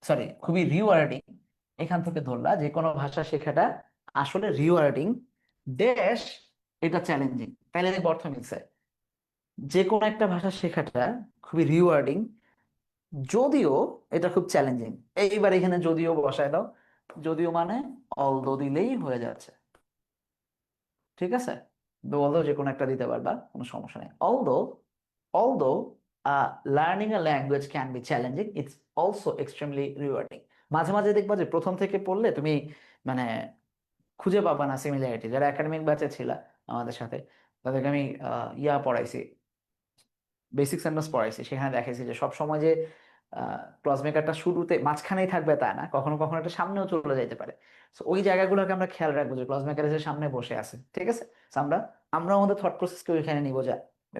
সরি খুবই রিওয়ার্ডিং, এখান থেকে ধরলা যে কোনো ভাষা শেখাটা আসলে রিওয়ার্ডিং, ড্যাশ এটা চ্যালেঞ্জিং, তাইলে দেখবো অর্থ মিলছে। যে কোনো একটা ভাষা শেখাটা খুবই রিওয়ার্ডিং, যদিও এটা খুব চ্যালেঞ্জিং। এইবার এখানে যদিও বসায় দাও, যদিও মানে অলদো দিলেই হয়ে যাচ্ছে, ঠিক আছে? অলদো যে কোনো একটা দিতে পারবা, কোনো সমস্যা নেই। Although learning a language can be challenging, it's also extremely rewarding. মাঝে মাঝে দেখবা যে প্রথম থেকে পড়লে তুমি মানে খুঁজে পাবা না সিমিলারিটি। যারা একাডেমিক ব্যাচে ছিল আমাদের সাথে, তাদেরকে আমি ইয়া পড়াইছি, বেসিক সেন্টেন্স পড়াইছি, সেখানে দেখাইছি যে সব সময় যে ক্লজ মেকারটা শুরুতে মাঝখানেই থাকবে তা না, কখনো কখনো এটা সামনেও চলে যেতে পারে। তো ওই জায়গাগুলোকে আমরা খেয়াল রাখবো যে ক্লজ মেকার এসে সামনে বসে আছে, ঠিক আছে? So আমরা আমরা আমাদের থট প্রসেসকে ওইখানে নিবো, যা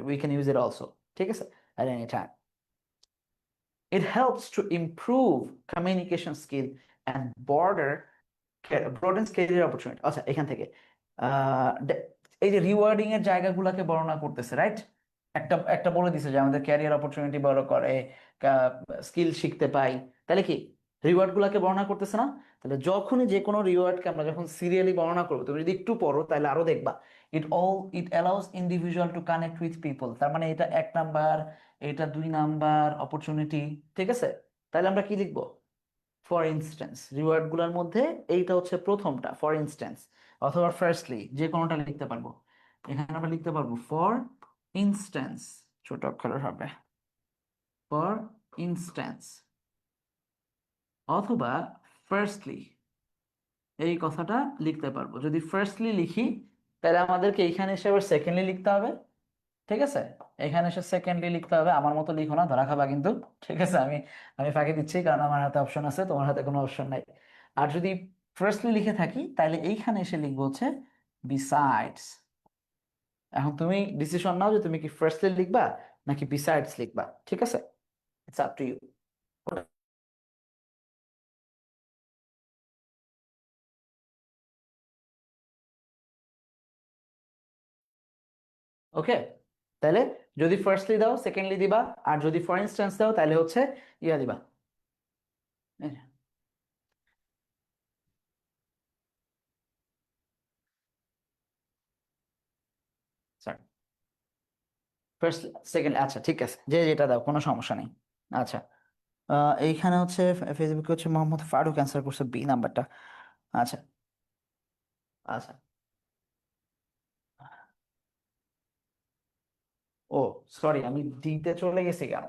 we can use it also, ঠিক আছে, at any time. It helps to improve communication skill and broadens career opportunity. আচ্ছা, এখান থেকে এই যে রিওয়ার্ডিং এর জায়গাগুলোকে বর্ণনা করতেছে, রাইট? একটা একটা বলে দিছে যে আমাদের ক্যারিয়ার অপরচুনিটি বড় করে, স্কিল শিখতে পাই, তাহলে কি রিওয়ার্ড গুলাকে বর্ণনা করতেছে না? তাহলে যখনই যে কোনো রিওয়ার্ডকে আমরা যখন সিরিয়ালি বর্ণনা করবো, তুমি যদি একটু পড়ো তাহলে আরো দেখবা, it allows individual to connect with people, তার মানে এটা এক নাম্বার, এটা দুই নাম্বার অপরচুনিটি, ঠিক আছে? তাহলে আমরা কি লিখবো? ফর ইনস্ট্যান্স, রিওয়ার্ড গুলার মধ্যে এইটা হচ্ছে প্রথমটা, ফর ইনস্ট্যান্স, অথবা ফার্স্টলি, যে কোনোটা লিখতে পারবো। এখানে আমরা লিখতে পারবো ফর ইনস্ট্যান্স, ছোট অক্ষরের হবে, ফর ইনস্ট্যান্স, অথবা ফার্স্টলি, এই কথাটা লিখতে পারবো। যদি ফার্স্টলি লিখি তাহলে আমাদেরকে এইখানে এসে আবার সেকেন্ডলি লিখতে হবে। ঠিক আছে, এখানে এসে সেকেন্ডলি লিখতে হবে, আমার মতো লিখো না, ধরা খাবা কিন্তু। ঠিক আছে, আমি আমি ফাঁকি দিচ্ছি কারণ আমার হাতে অপশন আছে, তোমার হাতে কোনো অপশন নাই। আর যদি ফার্স্টলি লিখে থাকি তাহলে এইখানে এসে লিখবো হচ্ছে বিসাইডস। এখন তুমি ডিসিশন নাও যে তুমি কি ফার্স্টলি লিখবা নাকি বিসাইডস লিখবা। ঠিক আছে, ইটস আপ টু ইউ। ওকে, তাহলে যদি ফার্স্টলি দাও সেকেন্ডলি দিবা, আর যদি ফর ইনস্ট্যান্স দাও তাহলে হচ্ছে ইয়া দিবা। সরি, ফার্স্ট সেকেন্ড, আচ্ছা ঠিক আছে, যে যেটা দাও কোনো সমস্যা নেই। আচ্ছা, এইখানে হচ্ছে ফেসবুকে হচ্ছে মোহাম্মদ ফারুক অ্যান্সার করছে বি নাম্বারটা। আচ্ছা আচ্ছা, ও সরি, আমি ডিতে চলে গেছি কেন?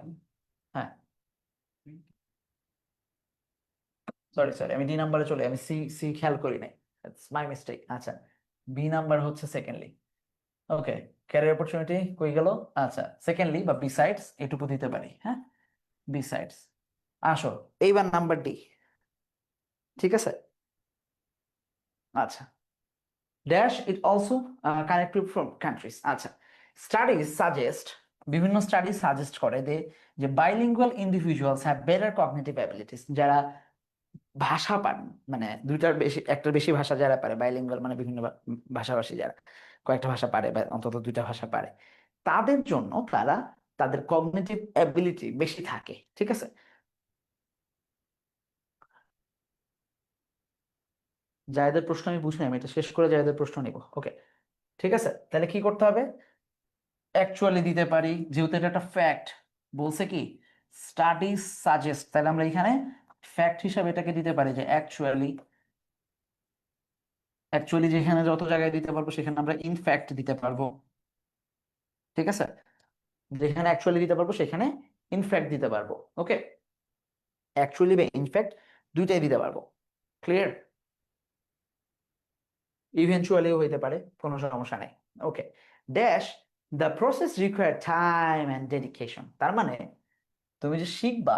হ্যাঁ, সরি সরি, আমি ডি নাম্বারে চলে, আমি সি সি খেয়াল করি নাই, ইটস মাই মিস্টেক। আচ্ছা, বি নাম্বার হচ্ছে সেকেন্ডলি। ওকে, ক্যারিয়ার অপরচুনিটি কই গেল? আচ্ছা, সেকেন্ডলি বা বিসাইডস এটুকু দিতে পারি, হ্যাঁ, বিসাইডস। আসো, এইবার নাম্বার ডি। ঠিক আছে, আচ্ছা, dash it also connected from countries. আচ্ছা, স্টাডিজ সাজেস্ট, বিভিন্ন স্টাডি সাজেস্ট করে যে bilingual individuals have better cognitive abilities, যারা ভাষা পান, মানে দুইটার বেশি একটার বেশি ভাষা যারা পারে, বাইলিঙ্গুয়াল মানে বিভিন্ন ভাষাভাষী যারা কয়েকটা ভাষা পারে বা অন্তত দুইটা ভাষা পারে, তাদের জন্য তারা তাদের কগনিটিভ অ্যাবিলিটি বেশি থাকে। ঠিক আছে, জায়দের প্রশ্ন আমি বুঝিনি, আমি এটা শেষ করে জায়দের প্রশ্ন নিব। ওকে, ঠিক আছে, তাহলে কি করতে হবে? অ্যাকচুয়ালি দিতে পারি, যেহেতু এটা একটা ফ্যাক্ট, বলছে কি স্টাডিজ সাজেস্ট, তাহলে আমরা এখানে ফ্যাক্ট হিসাবে এটাকে দিতে পারি যে অ্যাকচুয়ালি। অ্যাকচুয়ালি যেখানে যত জায়গায় দিতে পারবো সেখানে আমরা ইনফ্যাক্ট দিতে পারবো। ঠিক আছে, যেখানে অ্যাকচুয়ালি দিতে পারবো সেখানে ইনফ্যাক্ট দিতে পারবো। ওকে, অ্যাকচুয়ালি বা ইনফ্যাক্ট দুইটাই দিতে পারবো। ক্লিয়ার? ইভেনচুয়ালিও হইতে পারে, কোনো সমস্যা নেই। Okay, dash the process require time and dedication, তার মানে তুমি যে শিখবা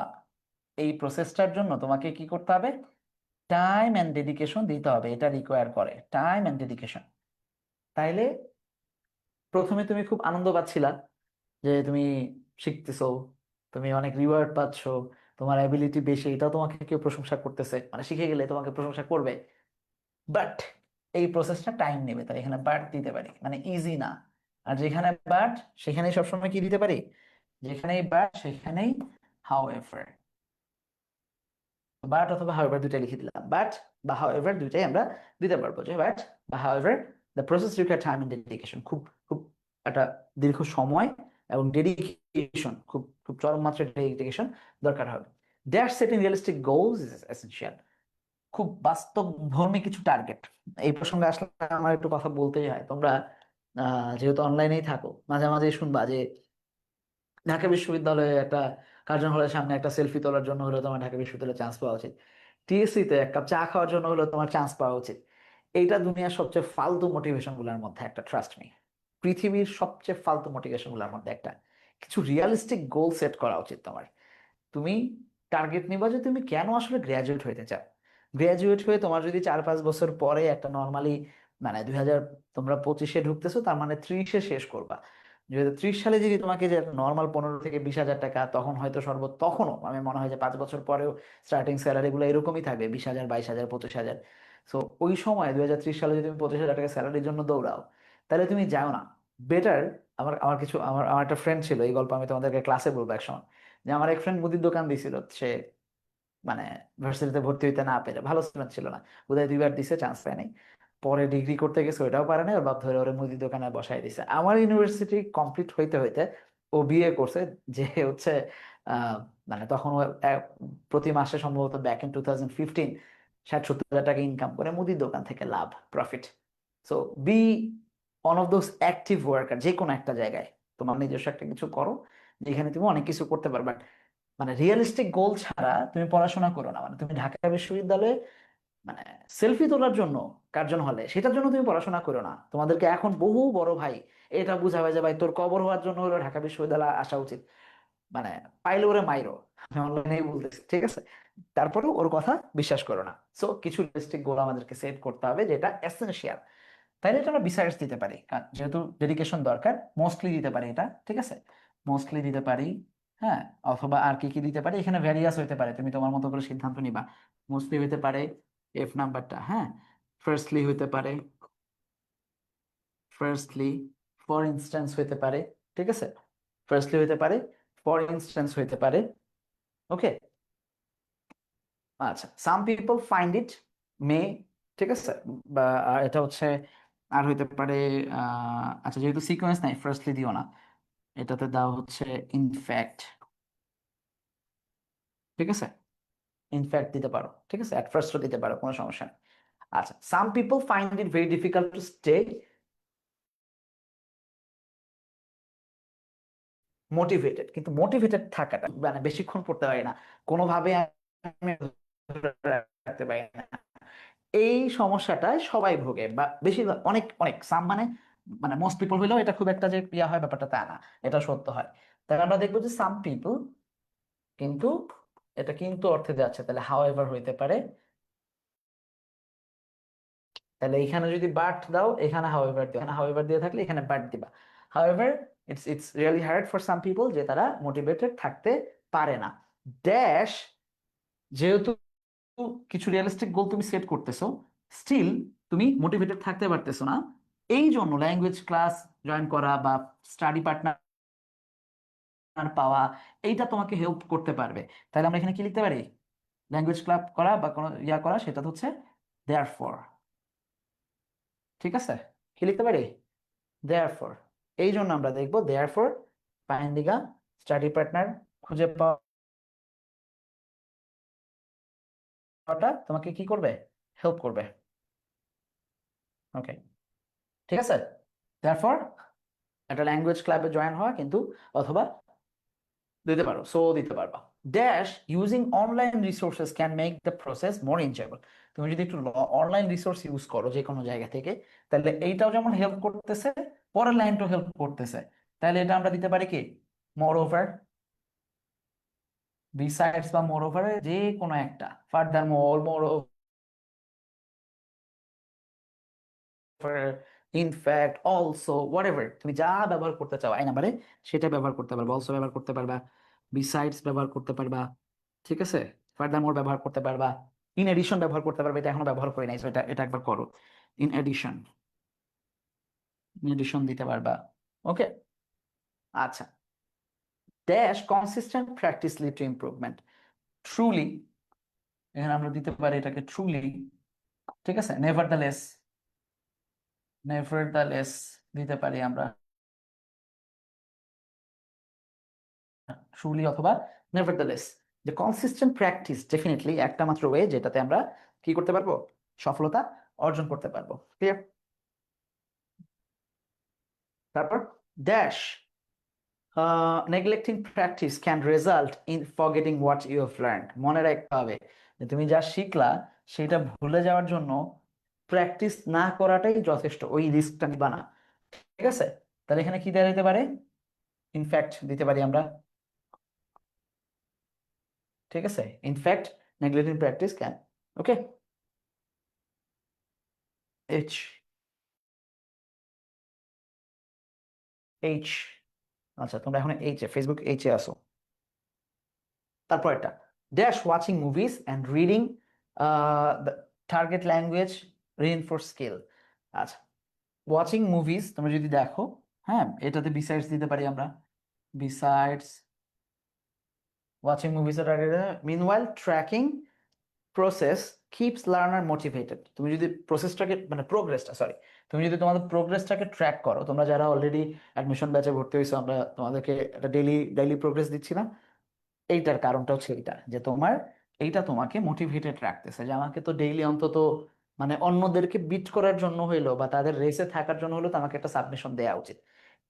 এই প্রসেসটার জন্য তোমাকে কি করতে হবে? টাইম অ্যান্ড ডেডিকেশন দিতে হবে, এটা রিকোয়ার করে টাইম অ্যান্ড ডেডিকেশন। তাইলে প্রথমে তুমি খুব আনন্দ পাচ্ছিলা যে তুমি শিখতেছো, তুমি অনেক রিওয়ার্ড পাচ্ছ, তোমার অ্যাবিলিটি বেশি, এটাও তোমাকে কেউ প্রশংসা করতেছে, মানে শিখে গেলে তোমাকে প্রশংসা করবে। বাট এই প্রসেসটা টাইম নেবে, তাই এখানে বাট দিতে পারি, মানে ইজি না। আর যেখানে বাট সেখানেই সবসময় কি দিতে পারি? যেখানেই বাট সেখানেই হাউ এভার। বাট অথবা হাউএভার দুইটাই লিখে দিলাম, বাট বা হাউএভার দুইটাই আমরা দিতে পারবো, যে বাট বা however the process require time and dedication, খুব খুব একটা দীর্ঘ সময় এবং ডেডিকেশন, খুব খুব চরম মাত্রায় ডেডিকেশন দরকার হবে। That setting realistic goals is essential, খুব বাস্তবধর্মী কিছু টার্গেট। এই প্রসঙ্গে আসলে আমার একটু কথা বলতেই হয়। তোমরা যেহেতু অনলাইনেই থাকো, মাঝে মাঝে শুনবা যে ঢাকা বিশ্ববিদ্যালয়ে একটা কার্জন হলের সামনে একটা সেলফি তোলার জন্য হলো তোমার ঢাকা বিশ্ববিদ্যালয়ে চান্স পাওয়া উচিত, টিএসসি তে এক কাপ চা খাওয়ার জন্য হলো তোমার চান্স পাওয়া উচিত। এইটা দুনিয়ার সবচেয়ে ফালতু মোটিভেশন গুলোর মধ্যে একটা, ট্রাস্ট মি, পৃথিবীর সবচেয়ে ফালতু মোটিভেশন গুলোর মধ্যে একটা। কিছু রিয়ালিস্টিক গোল সেট করা উচিত তোমার। তুমি টার্গেট নিবা যে তুমি কেন আসলে গ্র্যাজুয়েট হইতে চাও। গ্র্যাজুয়েট হয়ে তোমার যদি 4-5 বছর পরে একটা নর্মালি, মানে তোমরা 25-এ ঢুকতেছো, তার মানে 30-এ শেষ করবা। 2030 সালে যদি তোমাকে যে নর্মাল 15 থেকে 20 হাজার টাকা, তখন হয়তো তখনও আমি মনে হয় যে 5 বছর পরেও স্টার্টিং স্যালারি গুলো এরকমই থাকবে, 20,000, 22,000, 25,000। সো ওই সময় 2030 সালে যদি তুমি 25,000 টাকা স্যালারির জন্য দৌড়াও, তাহলে তুমি যাও না। বেটার, আমার আমার কিছু আমার আমার একটা ফ্রেন্ড ছিল, এই গল্প আমি তোমাদেরকে ক্লাসে বলবো একসময়, যে আমার এক ফ্রেন্ড মুদির দোকান দিছিল। সে মানে ভার্সিটিতে ভর্তি হইতে না পেরে, ভালো স্টুডেন্ট ছিল না, বোধহয় 2বার দিছে, চান্স পায় নাই। পরে ডিগ্রি করতে গেছে, ওইটাও পারে নাই, ওর বাপ ধরে ওরে মুদির দোকানে বসাই দিছে। আমার ইউনিভার্সিটি কমপ্লিট হইতে হইতে ও বিয়ে করছে, যে হচ্ছে আহ মানে তখন ও প্রতি মাসে সম্ভবত ব্যাক ইন 2015 60-70 হাজার টাকা ইনকাম করে মুদির দোকান থেকে, লাভ, profit. So be one of those active worker, যে কোনো একটা জায়গায় তোমার নিজস্ব একটা কিছু করো, যেখানে তুমি অনেক কিছু করতে পারবে। মানে রিয়েলিস্টিক গোল ছাড়া তুমি পড়াশোনা করো না, মানে তুমি ঢাকা বিশ্ববিদ্যালয়ে মানে সেলফি তোলার জন্য কার্জন হলে, সেটার জন্য তুমি পড়াশোনা করো না। তোমাদেরকে এখন বহু বড় ভাই এটা বুঝাবে যে ভাই তোর কবর হওয়ার জন্য হলো ঢাকা বিশ্ববিদ্যালয়ে আসা উচিত। মানে পাইলে ওরে মাইরো, আমি অনলাইনেই বলতেছি, ঠিক আছে? তারপরেও ওর কথা বিশ্বাস করো না। সো কিছু রিয়েলিস্টিক গোল আমাদেরকে সেট করতে হবে, যেটা এসেনশিয়াল। তাইলে এটা আমরা বিসাইডস দিতে পারি, কারণ যেহেতু ডেডিকেশন দরকার, মোস্টলি দিতে পারি এটা, ঠিক আছে? মোস্টলি দিতে পারি। হ্যাঁ, অথবা আর কি কি দিতে পারি, এখানে ভ্যারিয়াস হতে পারে, তুমি তোমার মতো করে সিদ্ধান্ত নিবা। মোস্টলি হতে পারে এফ নাম্বারটা, হ্যাঁ। ফার্স্টলি হতে পারে, ফার্স্টলি, ফর ইনস্ট্যান্স হতে পারে, ঠিক আছে? ফার্স্টলি হতে পারে, ফর ইনস্ট্যান্স হতে পারে। ওকে, আচ্ছা, সাম পিপল ফাইন্ড ইট মে, ঠিক আছে? বা এটা হচ্ছে আর হইতে পারে, আচ্ছা যেহেতু সিকোয়েন্স নাই, ফার্স্টলি দিও না, এটাতে দাও হচ্ছে ইনফ্যাক্ট, ঠিক আছে? ইনফ্যাক্ট দিতে পারো, ঠিক আছে? অ্যাট ফার্স্টও দিতে পারো, কোনো সমস্যা নেই। আচ্ছা, some people find it very difficult to stay motivated, কিন্তু মোটিভেটেড থাকাটা মানে বেশিক্ষণ পড়তে পারি না, কোনোভাবে আমি ধরে রাখতে পারি না, এই সমস্যাটায় সবাই ভোগে, বা বেশিরভাগ, অনেক অনেক সাম মানে, মানে মোস্ট পিপল হইলেও এটা খুব একটা যে ইয়া হয় ব্যাপারটা তা না, এটা সত্য হয়। তাহলে আমরা দেখবো যে সাম পিপল, কিন্তু এটা কিন্তু অর্থে যাচ্ছে, তাহলে হাউ এভার হইতে পারে। তাহলে এখানে যদি বাট দাও, এখানে হাউ এভার দিও, এখানে হাউ এভার দিয়ে থাকলে এখানে বাট দিবা। How ever, it's really hard for some people, যে তারা মোটিভেটেড থাকতে পারে না। ড্যাশ, যেহেতু কিছু রিয়েলিস্টিক গোল তুমি সেট করতেছো, স্টিল তুমি মোটিভেটেড থাকতে পারতেছো না, এই জন্য ল্যাঙ্গুয়েজ ক্লাস জয়েন করা বা স্টাডি পার্টনার পাওয়া, এইটা তোমাকে হেল্প করতে পারবে। তাহলে আমরা এখানে কি লিখতে পারি? ল্যাঙ্গুয়েজ ক্লাব করা বা কোনো ইয়া করা, সেটা হচ্ছে দেয়ার ফর, ঠিক আছে? কি লিখতে পারি? Therefore. এই জন্য আমরা দেখবো therefore finding a study partner, খুঁজে পাওয়াটা তোমাকে কি করবে? হেল্প করবে। ওকে, ঠিক আছে? দেয়ার ফর একটা ল্যাঙ্গুয়েজ ক্লাবে জয়েন হওয়া, কিন্তু অথবা দিতে পারো, সো দিতে পারবা। Dash, using online resources can make the process more enjoyable. তুমি যদি একটু অনলাইন রিসোর্স ইউজ করো যে কোনো জায়গা থেকে, তাহলে এইটাও যেমন হেল্প করতেছে, পরের লাইনটাও হেল্প করতেছে। তাহলে এটা আমরা দিতে পারি কি? মোর ওভার, বিসাইডস বা মোর ওভার, যে কোনো একটা, ফার্দার মোর, মোর ইনফ্যাক্ট, অলসো, হোয়াটএভার তুমি যা ব্যবহার করতে চাও আই নাম্বারে, সেটা ব্যবহার করতে পারবা। অলসো ব্যবহার করতে পারবা, বিসাইডস ব্যবহার করতে পারবা, ঠিক আছে? ফার্দার মোর ব্যবহার করতে পারবা, ইন এডিশন ব্যবহার করতে পারবে, এটা এখনো ব্যবহার করি নাই, so এটা এটা একবার করো। ইন এডিশন, ইন এডিশন দিতে পারবা। ওকে, আচ্ছা। Dash, consistent practice lead to improvement. Truly, এখানে আমরা দিতে পারি এটাকে ট্রুলি, ঠিক আছে? Never the less, never the less দিতে পারি আমরা ট্রুলি, অথবা নেভারদ্যালেস। যে কনসিস্টেন্ট প্র্যাকটিস ডেফিনেটলি একটা মাত্র ওয়ে যেটাতে আমরা কি করতে পারবো? সফলতা অর্জন করতে পারবো। ক্লিয়ার? তারপর dash, neglecting practice can result in forgetting what you have learned. মনে রাখতে হবে যে তুমি যা শিখলা সেটা ভুলে যাওয়ার জন্য প্র্যাকটিস না করাটাই যথেষ্ট, ওই রিস্কটা নিবা না, ঠিক আছে? তাহলে এখানে কি দেওয়া যেতে পারে? ইনফ্যাক্ট দিতে পারি আমরা, ঠিক আছে? In fact neglecting practice can, okay. H, H, আচ্ছা তোমরা এখন H A, Facebook H A আসো। তারপর এটা, dash, watching movies and reading the target language reinforce skill. আচ্ছা, ওয়াচিং মুভিজ তোমরা যদি দেখো, হ্যাঁ, এটাতে বিসাইডস দিতে পারি আমরা, বিসাইডস ওয়াচিং মুভিজ এর target, meanwhile tracking process keeps learner motivated. তুমি যদি প্রসেসটাকে, মানে প্রোগ্রেসটা, সরি, তুমি যদি তোমাদের প্রোগ্রেসটাকে ট্র্যাক করো, তোমরা যারা অলরেডি অ্যাডমিশন ব্যাচে ভর্তি হয়েছো, আমরা তোমাদেরকে একটা ডেইলি ডেইলি প্রোগ্রেস দিচ্ছি না? এইটার কারণটা হচ্ছে এইটা, যে তোমার এইটা তোমাকে মোটিভেটেড রাখতেছে, যে আমাকে তো ডেইলি অন্তত, মানে অন্যদেরকে বিট করার জন্য হইলো বা তাদের রেসে থাকার জন্য হলো তো আমাকে একটা সাবমিশন দেওয়া উচিত।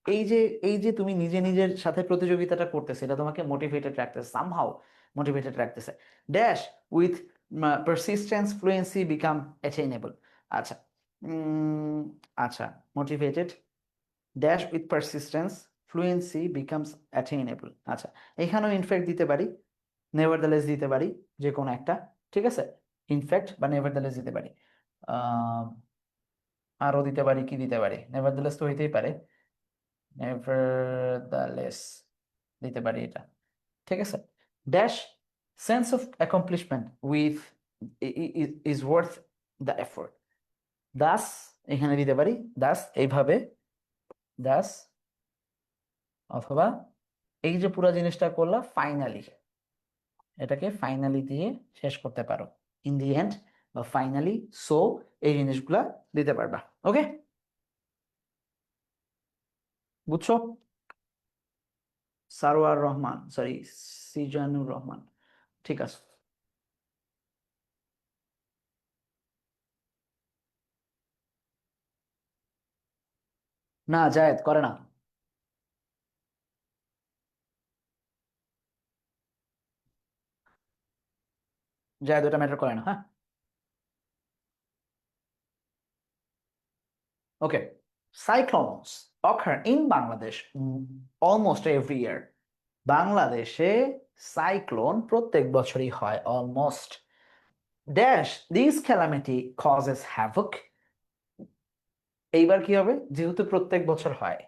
এই যে, এই যে তুমি নিজে নিজের সাথে প্রতিযোগিতাটা করতেছে, এটা তোমাকে মোটিভেটেড রাখতেছে, সামহাউ মোটিভেটেড রাখতেছে। Dash, with persistence fluency become attainable আচ্ছা আচ্ছা motivated dash with persistence fluency becomes attainable আচ্ছা এখানেও ইনফ্যাক্ট দিতে পারি নেভারদালেস দিতে পারি যে কোনো একটা ঠিক আছে ইনফ্যাক্ট বা নেভারদালেস দিতে পারি আহ আরো দিতে পারি কি দিতে পারি নেভারদালেস তো হইতেই পারে নেভারদালেস দিতে পারি এটা ঠিক আছে dash sense of accomplishment with is worth the effort Das এখানে দিতে পারি দাস এইভাবে দাস অথবা এই যে পুরো জিনিসটা করলা ফাইনালি এটাকে ফাইনালি দিয়ে শেষ করতে পারো ইন দি এন্ড বা ফাইনালি সো এই জিনিসগুলা দিতে পারবা ওকে বুঝছো সারোয়ার রহমান সরি সিজানুর রহমান ঠিক আছে না জায়েদ করে না জায়েদ ওটা ম্যাটার করে না হ্যাঁ okay cyclones occur in Bangladesh almost every year বাংলাদেশে সাইক্লোন প্রত্যেক বছরই হয় almost dash this calamity causes havoc এইবার কি হবে যেহেতু প্রত্যেক বছর হয়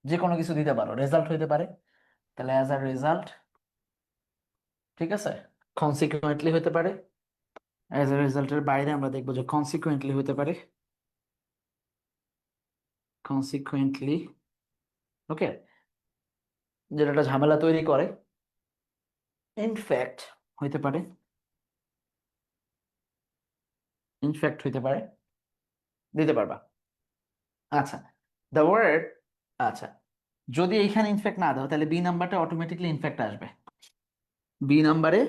যে কোনো কিছু দিতে পারো রেজাল্ট হইতে পারে তাহলে অ্যাজ আ রেজাল্ট ঠিক আছে কনসিকুয়েন্টলি হতে পারে অ্যাজ এ রেজাল্টের বাইরে আমরা দেখবো যে কনসিকুয়েন্টলি হতে পারে কনসিকুয়েন্টলি ওকে যেটা একটা ঝামেলা তৈরি করে ইনফ্যাক্ট হইতে পারে ইনফ্যাক্ট হইতে পারে দিতে পারবা আচ্ছা দ্য ওয়ার্ড আচ্ছা যদি এইখানে ইনফ্যাক্ট না দাও তাহলে বি নাম্বারটা অটোমেটিকলি ইনফ্যাক্ট আসবে বি নাম্বারে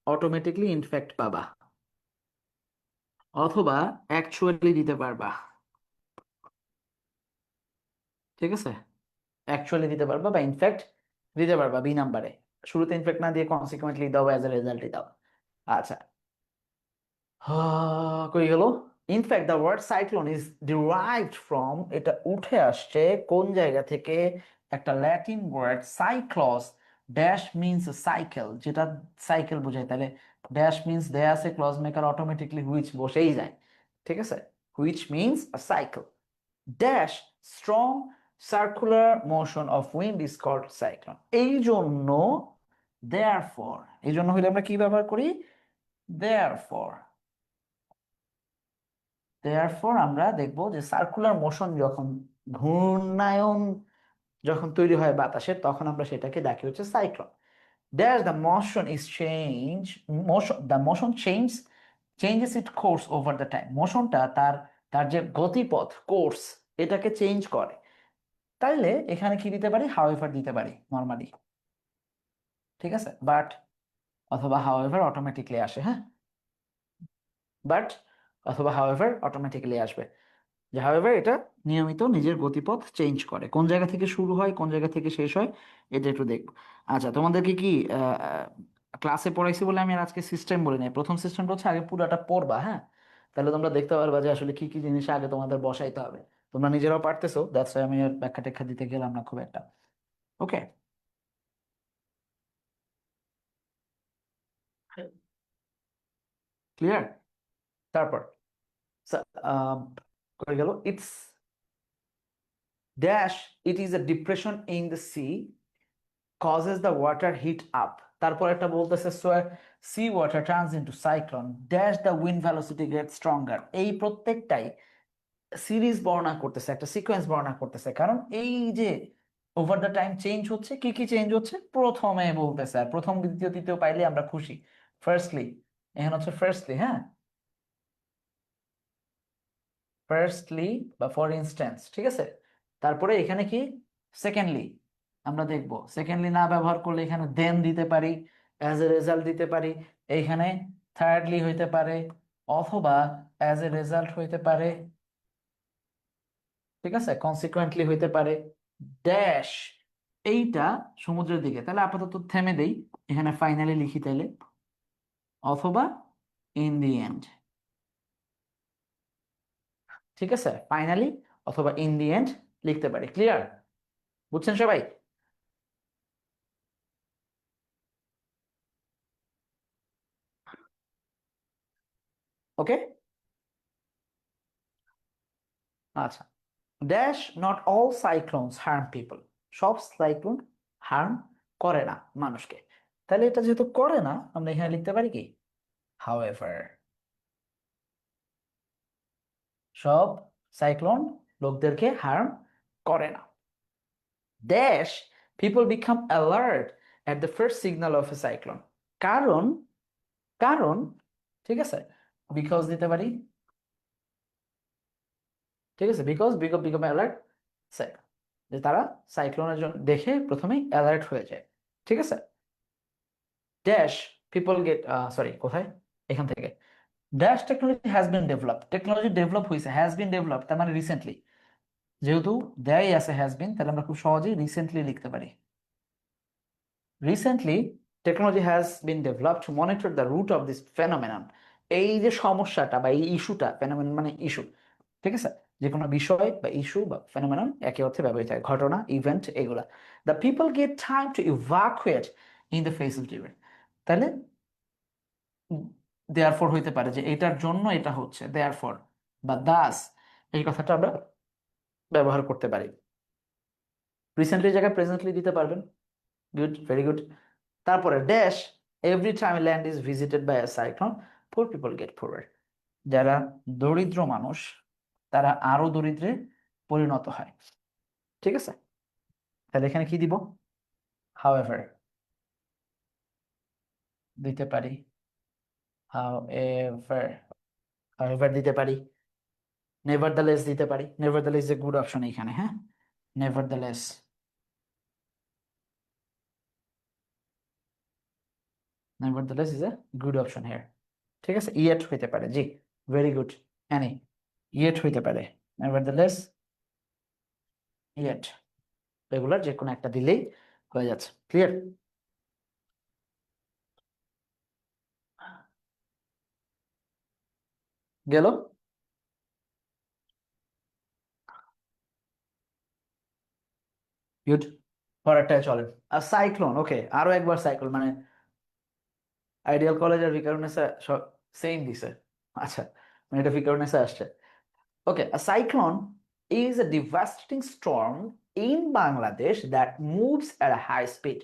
অটোমেটিকলি ইনফ্যাক্ট পাবা অথবা অ্যাকচুয়ালি দিতে পারবা ঠিক আছে অ্যাকচুয়ালি দিতে পারবা বা ইনফ্যাক্ট দিতে পারবা বি নাম্বারে শুরুতে ইনফ্যাক্ট না দিয়ে কনসিকুয়েন্টলি দাও অ্যাজ এ রেজাল্টই দাও আচ্ছা কই গেল in fact the word cyclone is derived from এটা উঠে আসছে কোন জায়গা থেকে একটা Latin word cyclos dash means cycle যেটা সাইকেল বোঝায় তাহলে ড্যাশ মিনস দেয়া আছে ক্লজ মেকার অটোমেটিকলি হুইচ বসেই যায় ঠিক আছে which means a cycle dash strong circular motion of wind is called cyclone এই জন্য দেয়ার ফর এই জন্য হইলে আমরা কি ব্যবহার করি দেয়ার ফর দেয়ারফর আমরা দেখব যে সার্কুলার মোশন যখন ঘূর্ণায়ন যখন তৈরি হয় বাতাসে তখন আমরা সেটাকে ডাকি হচ্ছে cyclone there the motion is change motion the motion changes it course over the time মোশনটা তার তার যে গতিপথ কোর্স এটাকে চেঞ্জ করে তাইলে এখানে কি দিতে পারি হাউএভার দিতে পারি নর্মালি ঠিক আছে বাট অথবা হাউএভার অটোমেটিকলি আসে হ্যাঁ বাট অথবা হাউএভার অটোমেটিক্যালি আসবে যে হাউএভার এটা নিয়মিত নিজের গতিপথ চেঞ্জ করে কোন জায়গা থেকে শুরু হয় কোন জায়গা থেকে শেষ হয় এটা একটু দেখবো আচ্ছা তোমাদেরকে কি ক্লাসে পড়াইছি বলে আমি আর আজকে সিস্টেম বলি নাই প্রথম সিস্টেমটা হচ্ছে আগে পুরোটা পড়বা হ্যাঁ তাহলে তোমরা দেখতে পারবা যে আসলে কি কি জিনিস আগে তোমাদের বসাইতে হবে তোমরা নিজেরাও পারতেছো দ্যাটস ওয়াই আমি আর ব্যাখ্যা টেখ্যা দিতে গেলাম না খুব একটা ওকে ক্লিয়ার তারপর করে গেল it's dash it is a depression in the sea causes the water heat up তারপর একটা বলতেছে sea water turns into cyclone dash the wind velocity gets stronger এই প্রত্যেকটাই সিরিজ বর্ণনা করতেছে একটা সিকোয়েন্স বর্ণনা করতেছে কারণ এই যে ওভার দ্য টাইম চেঞ্জ হচ্ছে কি কি চেঞ্জ হচ্ছে প্রথমে বলতেছে আর প্রথম দ্বিতীয় তৃতীয় পাইলে আমরা খুশি ফার্স্টলি এখানে হচ্ছে ফার্স্টলি হ্যাঁ ফার্স্টলি বা ফর ইনস্ট্যান্স ঠিক আছে তারপরে এখানে কি সেকেন্ডলি আমরা দেখব সেকেন্ডলি না ব্যবহার করলে এখানে দেন দিতে পারি অ্যাজ এ রেজাল্ট দিতে পারি এইখানে থার্ডলি হইতে পারে অথবা অ্যাজ এ রেজাল্ট হইতে পারে ঠিক আছে কনসিকুয়েন্টলি হইতে পারে ড্যাশ এইটা সমুদ্রের দিকে তাহলে আপাতত থেমে দেই এখানে ফাইনালি লিখি তাইলে অথবা ইন দি এন্ড। ঠিক আছে, ফাইনালি অথবা ইন দি এন্ড লিখতে পারি। ক্লিয়ার? বুঝছেন সবাই? ওকে, আচ্ছা। Dash not all cyclones harm people. সব সাইক্লোন হার্ম করে না মানুষকে। তাহলে এটা যেহেতু করে না, আমরা এখানে লিখতে পারি কি, হাউএভার। সব সাইক্লোন লোকদেরকে হার্ম করে না। Dash people become alert at the first signal of A cyclone. কারণ, কারণ, ঠিক আছে, বিকজ দিতে পারি। ঠিক আছে, বিকজ বিকজ বিকাম অ্যালার্ট, যে তারা সাইক্লোনের জন্য দেখে প্রথমেই অ্যালার্ট হয়ে যায়। ঠিক আছে। ড্যাশ পিপল গেট, সরি কোথায়, এখান থেকে। Dash technology has been develop. Technology develop হয়েছে, হ্যাজ বিন ডেভেলপ তার মানে রিসেন্টলি। যেহেতু দেয়াই আছে হ্যাজ বিন, তাহলে আমরা খুব সহজেই রিসেন্টলি লিখতে পারি। Recently technology has been develop to monitor the route of this phenomenon. এই যে সমস্যাটা বা এই ইস্যুটা, ফেনোমেনন মানে ইস্যু, ঠিক আছে, যে কোনো বিষয় বা ইস্যু বা ফেনোমেনন একই অর্থে ব্যবহৃত হয়, ঘটনা, ইভেন্ট, এগুলা। The people gate time to evacuate in the face of event. তাহলে দেয়ার ফর হইতে পারে যে এটার জন্য এটা হচ্ছে, দেয়ার ফর বা দাস, এই কথাটা আমরা ব্যবহার করতে পারি। রিসেন্টলি জায়গায় প্রেজেন্টলি দিতে পারবেন। Good, very good. তারপরে dash every time land is visited by a cyclone poor people get poor. যারা দরিদ্র মানুষ তারা আরো দরিদ্রে পরিণত হয়। ঠিক আছে, তাহলে এখানে কি দিব, হাউএভার দিতে পারি। হাউএভার, হাউএভার দিতে পারি। নেভারদালেস দিতে পারি। নেভারদালেস যে গুড অপশন এখানে, হ্যাঁ, নেভারদালেস, নেভারদালেস is a good option here. ঠিক আছে, ইয়েট হইতে পারে, জি, ভেরি গুড। অ্যানি, ইয়েট হইতে পারে, নেভারদালেস, ইয়েট, রেগুলার যে কোনো একটা দিলেই হয়ে যাচ্ছে। ক্লিয়ার? গেল? গুড, পরেরটায় চলেন। আর সাইক্লোন, ওকে, আরো একবার সাইক্লোন মানে আইডিয়াল কলেজ আর ভিকারুনেসা সব সেম দিছে। আচ্ছা, মানে এটা ভিকারুনেসা আসছে। ওকে, a cyclone is a devastating storm in Bangladesh that moves at a high speed.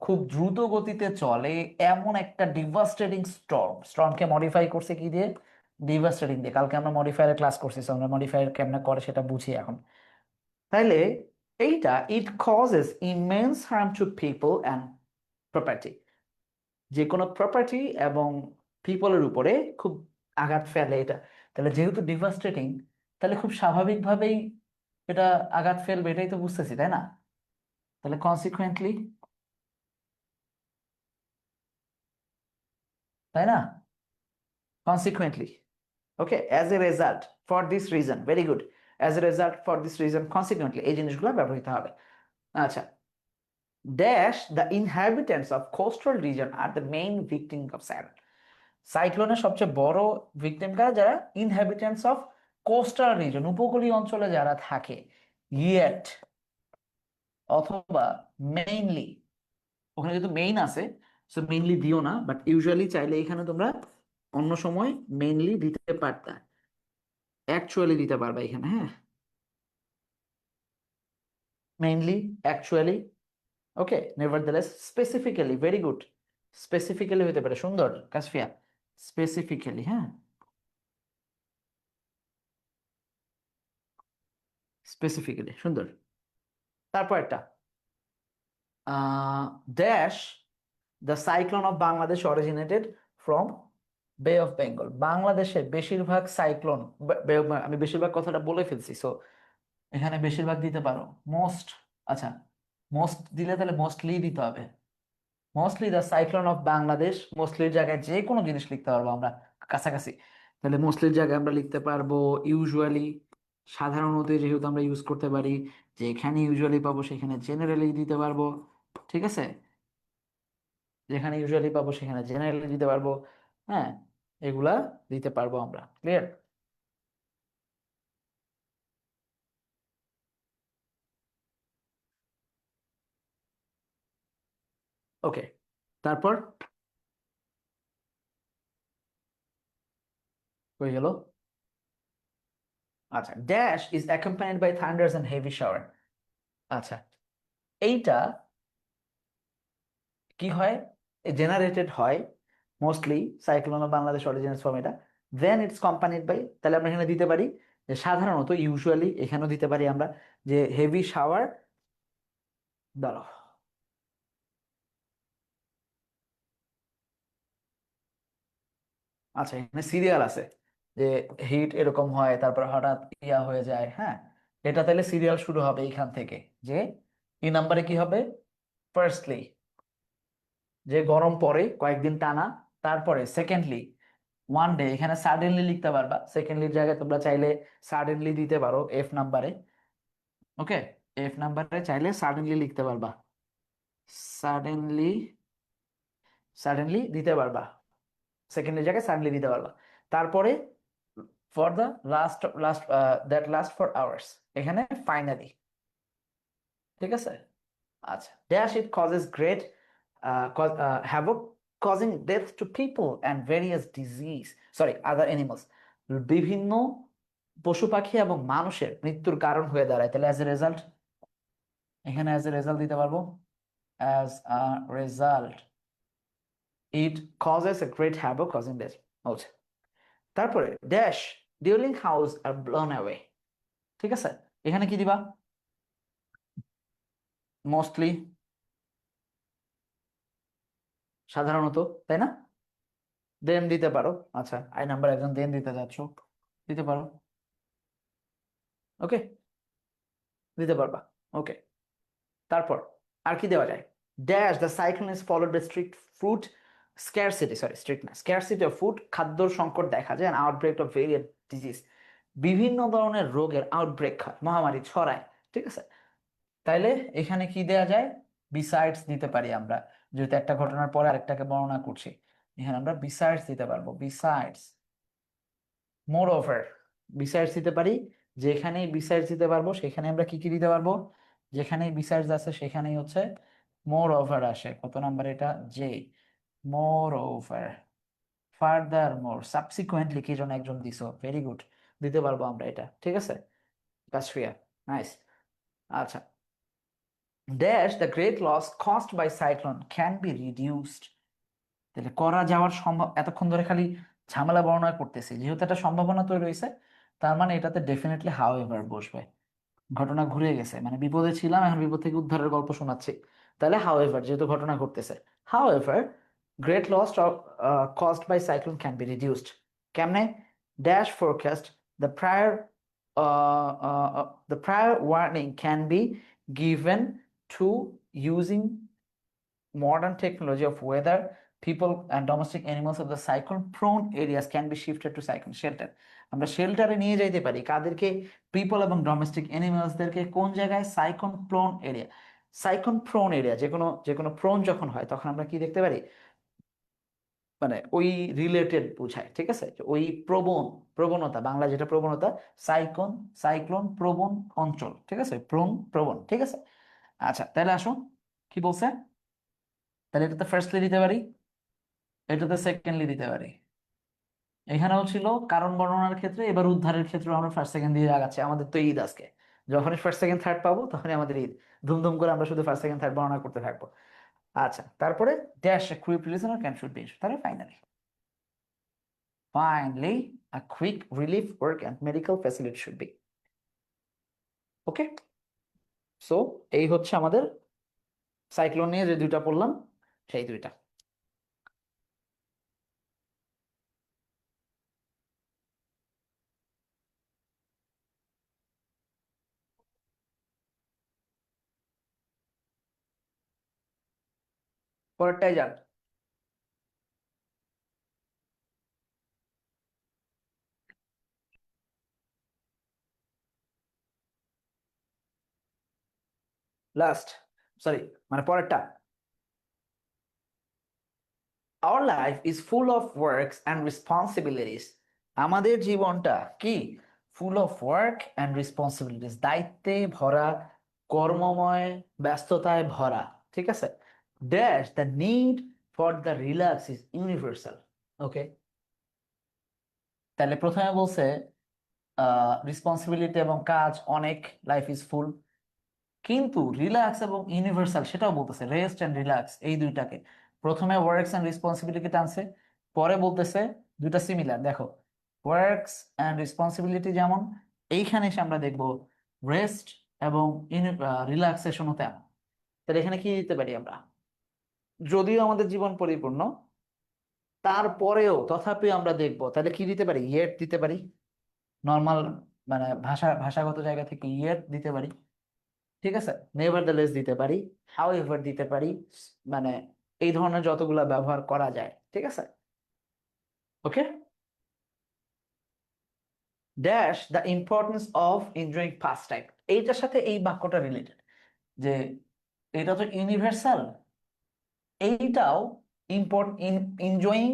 খুব দ্রুত গতিতে চলে এমন একটা ডিভাস্টেটিং স্টর্ম। স্টর্মকে মডিফাই করছে কি দিয়ে? ডিভাস্টেটিং দিয়ে। কালকে আমরা মডিফায়ারের ক্লাস করছি, so আমরা মডিফায়ার কেমনে করে সেটা বুঝি এখন। তাইলে এইটা, it causes immense harm two people and property. যে কোনো প্রপার্টি এবং পিপলের উপরে খুব আঘাত ফেলে এটা। তাহলে যেহেতু ডিভাস্টেটিং, তাহলে খুব স্বাভাবিকভাবেই এটা আঘাত ফেলবে, এটাই তো বুঝতেছি, তাই না? তাহলে কনসিকুয়েন্টলি, তাই না? Consequently, okay, as a result, for this reason, very good. As a result, for this reason, consequently, এই জিনিসগুলো ব্যবহৃত হবে। আচ্ছা, dash the inhabitants of coastal region are the main victim of cyclone. সাইক্লোনের সবচেয়ে বড় ভিকটিম কারা? যারা ইনহ্যাবিটেন্টস অফ কোস্টাল রিজন, উপকূলীয় অঞ্চলে যারা থাকে। ইয়েট অথবা মেইনলি, ওখানে যেহেতু মেইন আছে, সো মেইনলি দিও না, বাট ইউজুয়ালি চাইলে এখানে তোমরা অন্য সময় মেইনলি দিতে পারতা, অ্যাকচুয়ালি দিতে পারবা এখানে, হ্যাঁ, mainly, actually, okay, nevertheless, specifically, very good, specifically হতে পারে, সুন্দর কাসফিয়া, স্পেসিফিক্যালি, হ্যাঁ, স্পেসিফিক্যালি, সুন্দর। তারপর একটা, dash the cyclone of Bangladesh originated from বে অফ বেঙ্গল। বাংলাদেশের বেশিরভাগ সাইক্লোন, আমি বেশিরভাগ কথাটা বলে ফেলছি, সো এখানে বেশিরভাগ দিতে পারো, মোস্ট। আচ্ছা, মোস্ট দিলে তাহলে মোস্টলি দিতে হবে। Mostly the cyclone of Bangladesh, মোস্টলির জায়গায় যে কোনো জিনিস লিখতে পারবো আমরা, কাছাকাছি। তাহলে মোস্টলির জায়গায় আমরা লিখতে পারবো ইউজুয়ালি, সাধারণত, যেহেতু আমরা ইউজ করতে পারি, যে এখানে ইউজুয়ালি পাবো সেখানে জেনারেলি দিতে পারবো। ঠিক আছে, যেখানে ইউজুয়ালি পাবো সেখানে জেনারেলি দিতে পারবো। হ্যাঁ, এগুলা দিতে পারবো আমরা। ক্লিয়ার? ওকে, তারপর হয়ে গেল। আচ্ছা, dash is accompanied by thunders and heavy shower. আচ্ছা, এইটা কি হয়, জেনারেটেড হয় mostly cyclone of Bangladesh original form এটা। দেন ইটস কোম্পানিড বাই, তাহলে আমরা এখানে দিতে পারি যে সাধারণত ইউজুয়ালি, এখানেও দিতে পারি আমরা যে হেভি শাওয়ার। দাঁড়াও, আচ্ছা এখানে সিরিয়াল আছে যে হিট এরকম হয় তারপর হঠাৎ ইয়া হয়ে যায়, হ্যাঁ, এটা তাহলে সিরিয়াল শুরু হবে এইখান থেকে, যে এই নাম্বারে কি হবে, ফার্স্টলি যে গরম পড়ে কয়েকদিন টানা, তারপরে সেকেন্ডলি ওয়ান ডে, এখানে সাডেনলি লিখতে পারবা, সেকেন্ডলির জায়গায় তোমরা চাইলে সাডেনলি দিতে পারো এফ নাম্বারে। ওকে, এফ নাম্বারে চাইলে সাডেনলি লিখতে পারবা, সাডেনলি, সাডেনলি দিতে পারবা, সেকেন্ডের জায়গায় সাডেনলি দিতে পারবা। তারপরে for the last last that last for hours, এখানে ফাইনালি। ঠিক আছে? আচ্ছা, dash it causes great havoc, causing death to people and various disease, sorry, other animals, বিভিন্ন পশু পাখি এবং মানুষের মৃত্যুর কারণ হয়ে দাঁড়ায়, তাহলে অ্যাজ এ রেজাল্ট, এখানে অ্যাজ এ রেজাল্ট দিতে পারবো, as a result it causes a great havoc causing death. আচ্ছা, তারপরে ড্যাশ ডিউরিং হাউস আর ব্লোন অ্যাওয়ে। ঠিক আছে, এখানে কি দিবা, মোস্টলি, সাধারণত, তাই না? দেন দিতে পারো। আচ্ছা, আই নাম্বার একজন দেন দিতে যাচ্ছ, দিতে পারো। ওকে, দিতে পারবা। ওকে, তারপর আর কি দেওয়া যায়, dash the cyclone is followed by strict fruit scarcity, sorry strict না, স্ক্যারসিটি অফ ফুড, খাদ্যর সংকট দেখা যায়, আউটব্রেক অফ ভেরিয়াস ডিজিজ, বিভিন্ন ধরনের রোগের আউটব্রেক হয়, মহামারী ছড়ায়। ঠিক আছে, তাইলে এখানে কি দেয়া যায়, বিসাইডস দিতে পারি আমরা, যেহেতু একটা ঘটনার পরে আরেকটাকে বর্ণনা করছি, এখানে আমরা বিসাইডস দিতে পারবো, বিসাইডস, মোর ওভার, বিসাইডস দিতে পারি, যেখানেই বিসাইডস দিতে পারবো সেখানে আমরা কি কি দিতে পারবো, যেখানেই বিসাইডস আছে সেখানেই হচ্ছে মোর ওভার আসে। কত নাম্বার এটা, যে মোর ওভার, ফার্দার মোর, সাবসিকুয়েন্টলি কি জন একজন দিছো, ভেরি গুড, দিতে পারবো আমরা এটা। ঠিক আছে, কাশফিয়া, নাইস। আচ্ছা, dash the great loss cost by cyclone can be reduced, তাহলে করা যাওয়ার সম্ভব, এতক্ষণ ধরে খালি ঝামেলা বর্ণনা করতেছি, যেহেতু একটা সম্ভাবনা তৈরি হয়েছে, তার মানে এটাতে ডেফিনেটলি হাউ এভার বসবে, ঘটনা ঘুরে গেছে, মানে বিপদে ছিলাম এখন বিপদ থেকে উদ্ধারের গল্প শোনাচ্ছি, তাহলে হাউ এভার যেহেতু ঘটনা ঘটতেছে, however great loss cost by cyclone can be reduced, কেমনে, dash forecast the prior the prior warning can be given to using modern technology of weather, people and domestic animals of the cyclone prone areas can be shifted to cyclone shelter। আমরা শেল্টারে নিয়ে যাইতে পারি কাদেরকে, people এবং domestic অ্যানিমালসদেরকে, কোন জায়গায়, cyclone prone area. Cyclone prone area, যে কোনো প্রোন যখন হয় তখন আমরা কি দেখতে পারি, মানে ওই রিলেটেড বোঝায়। ঠিক আছে, যে ওই প্রবণ, প্রবণতা, বাংলা যেটা প্রবণতা, সাইক্লোন, সাইক্লোন প্রবণ অঞ্চল। ঠিক আছে, প্রোন প্রবণ। ঠিক আছে, আচ্ছা তাহলে আসুন, কি বলছে, তাহলে এটাতে ফার্স্টলি দিতে পারি, এটাতে সেকেন্ডলি দিতে পারি। এখানেও ছিল কারণ বর্ণনার ক্ষেত্রে, এবার উদ্ধারের ক্ষেত্রে আমরা ফার্স্ট সেকেন্ড দিয়ে আগাচ্ছি, আমাদের তো ঈদ আজকে, যখনই ফার্স্ট সেকেন্ড থার্ড পাবো তখনই আমাদের ঈদ, ধুমধুম করে আমরা শুধু ফার্স্ট সেকেন্ড থার্ড বর্ণনা করতে থাকবো। আচ্ছা, তারপরে dash quick listener can should be, তাহলে finally, finally a quick relief work and medical facility should be. Okay, so এই হচ্ছে আমাদের সাইক্লোন নিয়ে যে দুইটা পড়লাম, সেই দুইটা। পরেরটাই যান। লাস্ট, সরি, মানে পরেরটা। our life is full of works and responsibilities. আমাদের জীবনটা কি full of work and responsibilities, দায়িত্বে ভরা, কর্মময়, ব্যস্ততায় ভরা। ঠিক আছে। Dash the need for the relax is universal. Okay, তাহলে প্রথমে বলছে রেসপন্সিবিলিটি এবং কাজ অনেক, লাইফ ইজ ফুল, কিন্তু রিল্যাক্স এবং ইউনিভার্সাল সেটাও বলতেছে, রেস্ট এন্ড রিল্যাক্স এই দুইটাকে। প্রথমে ওয়ার্কস এন্ড রেসপন্সিবিলিটি টানছে, পরে বলতেছে দুইটা সিমিলার। দেখো, ওয়ার্কস এন্ড রেসপন্সিবিলিটি যেমন, এইখানে এসে আমরা দেখবো রেস্ট এবং রিল্যাক্সেশনও তেমন। তাহলে এখানে কি দিতে পারি আমরা? যদিও আমাদের জীবন পরিপূর্ণ, তারপরেও তথাপি আমরা দেখবো, তাহলে কি দিতে পারি? ইয়েট দিতে পারি। নর্মাল মানে ভাষাগত জায়গা থেকে ইয়েট দিতে পারি। ঠিক আছে, নেভারদালেস দিতে পারি, হাউএভার দিতে পারি, মানে এই ধরনের যতগুলা ব্যবহার করা যায়। ঠিক আছে, okay. Dash the importance of enjoying pass time, এইটার সাথে এই বাক্যটা রিলেটেড, যে এটা তো ইউনিভার্সাল, এইটাও ইম্পর্ট এনজয়িং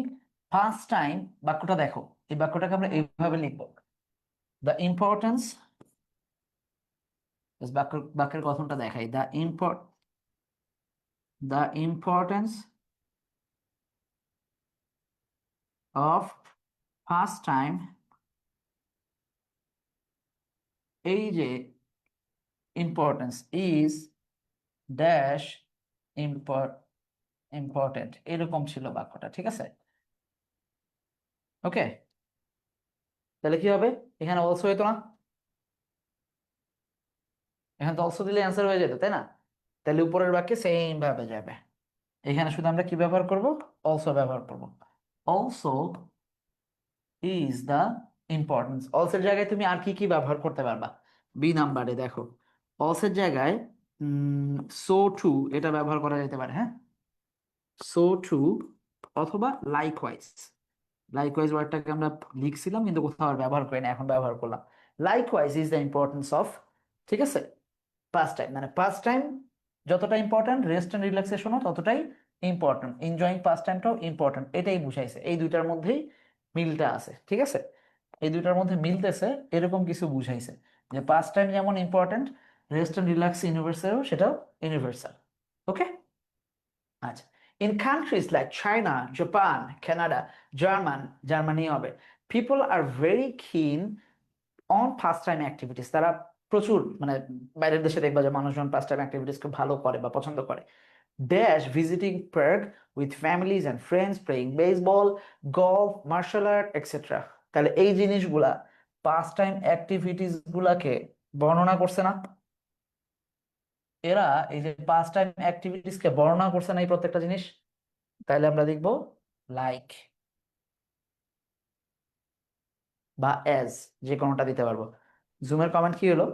পাস টাইম। বাক্যটা দেখো, এই বাক্যটাকে আমরা এইভাবে লিখবো, দ্য ইম্পর্টেন্স, বাক্যের গঠনটা দেখাই, the importance of pass time, এই যে ইম্পর্টেন্স ইজ ড্যাশ ইম্পর্টেন্ট, এরকম ছিল বাক্যটা। ঠিক আছে, ওকে। তাহলে কি হবে? এখানে অলসো হইতো না? এখানে তো অলসো দিলে অ্যান্সার হয়ে যেত, তাই না? তাহলে উপরের বাক্যে সেম ভাবে যাবে। এখানে শুধু আমরা কি ব্যবহার করব? অলসো ব্যবহার করব। Also is the importance. অলসের জায়গায় তুমি আর কি কি ব্যবহার করতে পারবা? বি নাম্বারে দেখো, অলসের জায়গায় সো টু এটা ব্যবহার করা যেতে পারে, হ্যাঁ, সো টু, অথবা লাইকওয়াইজ। লাইকওয়াইজ ওয়ার্ডটাকে আমরা লিখছিলাম কিন্তু কোথাও আর ব্যবহার করি না, এখন ব্যবহার করলাম। Likewise is the importance of, ঠিক আছে, পাস টাইম। মানে পাস টাইম যতটা ইম্পর্টেন্ট, রেস্ট এন্ড রিল্যাক্সেশনও ততটাই ইম্পর্টেন্ট, এনজয়িং পাস টাইমটাও ইম্পর্টেন্ট, এটাই বুঝাইছে। এই দুইটার মধ্যেই মিলটা আছে। ঠিক আছে, এই দুইটার মধ্যে মিলতেছে, এরকম কিছু বুঝাইছে যে পাস টাইম যেমন ইম্পর্টেন্ট, রেস্ট এন্ড রিল্যাক্স ইউনিভার্সালও সেটাও ইউনিভার্সাল। ওকে, আচ্ছা। In countries like China, Japan, Canada, Germany হবে, people are very keen on pass time activities. তারা প্রচুর, মানে বাইরের দেশে দেখবা যে মানুষজন পাস টাইম অ্যাক্টিভিটিস খুব ভালো করে বা পছন্দ করে। Dash visiting park with families and friends, playing baseball, golf, martial art etcetera. তাহলে এই জিনিসগুলা পাস টাইম অ্যাক্টিভিটিস গুলাকে বর্ণনা করছে না? এরা এই যে পাস টাইম অ্যাক্টিভিটিস কে বর্ণনা করছে না এই প্রত্যেকটা জিনিস? তাহলে আমরা দেখবো লাইক বা এজ, যে কোনোটা দিতে পারবো। জুমের কমেন্ট কি হলো?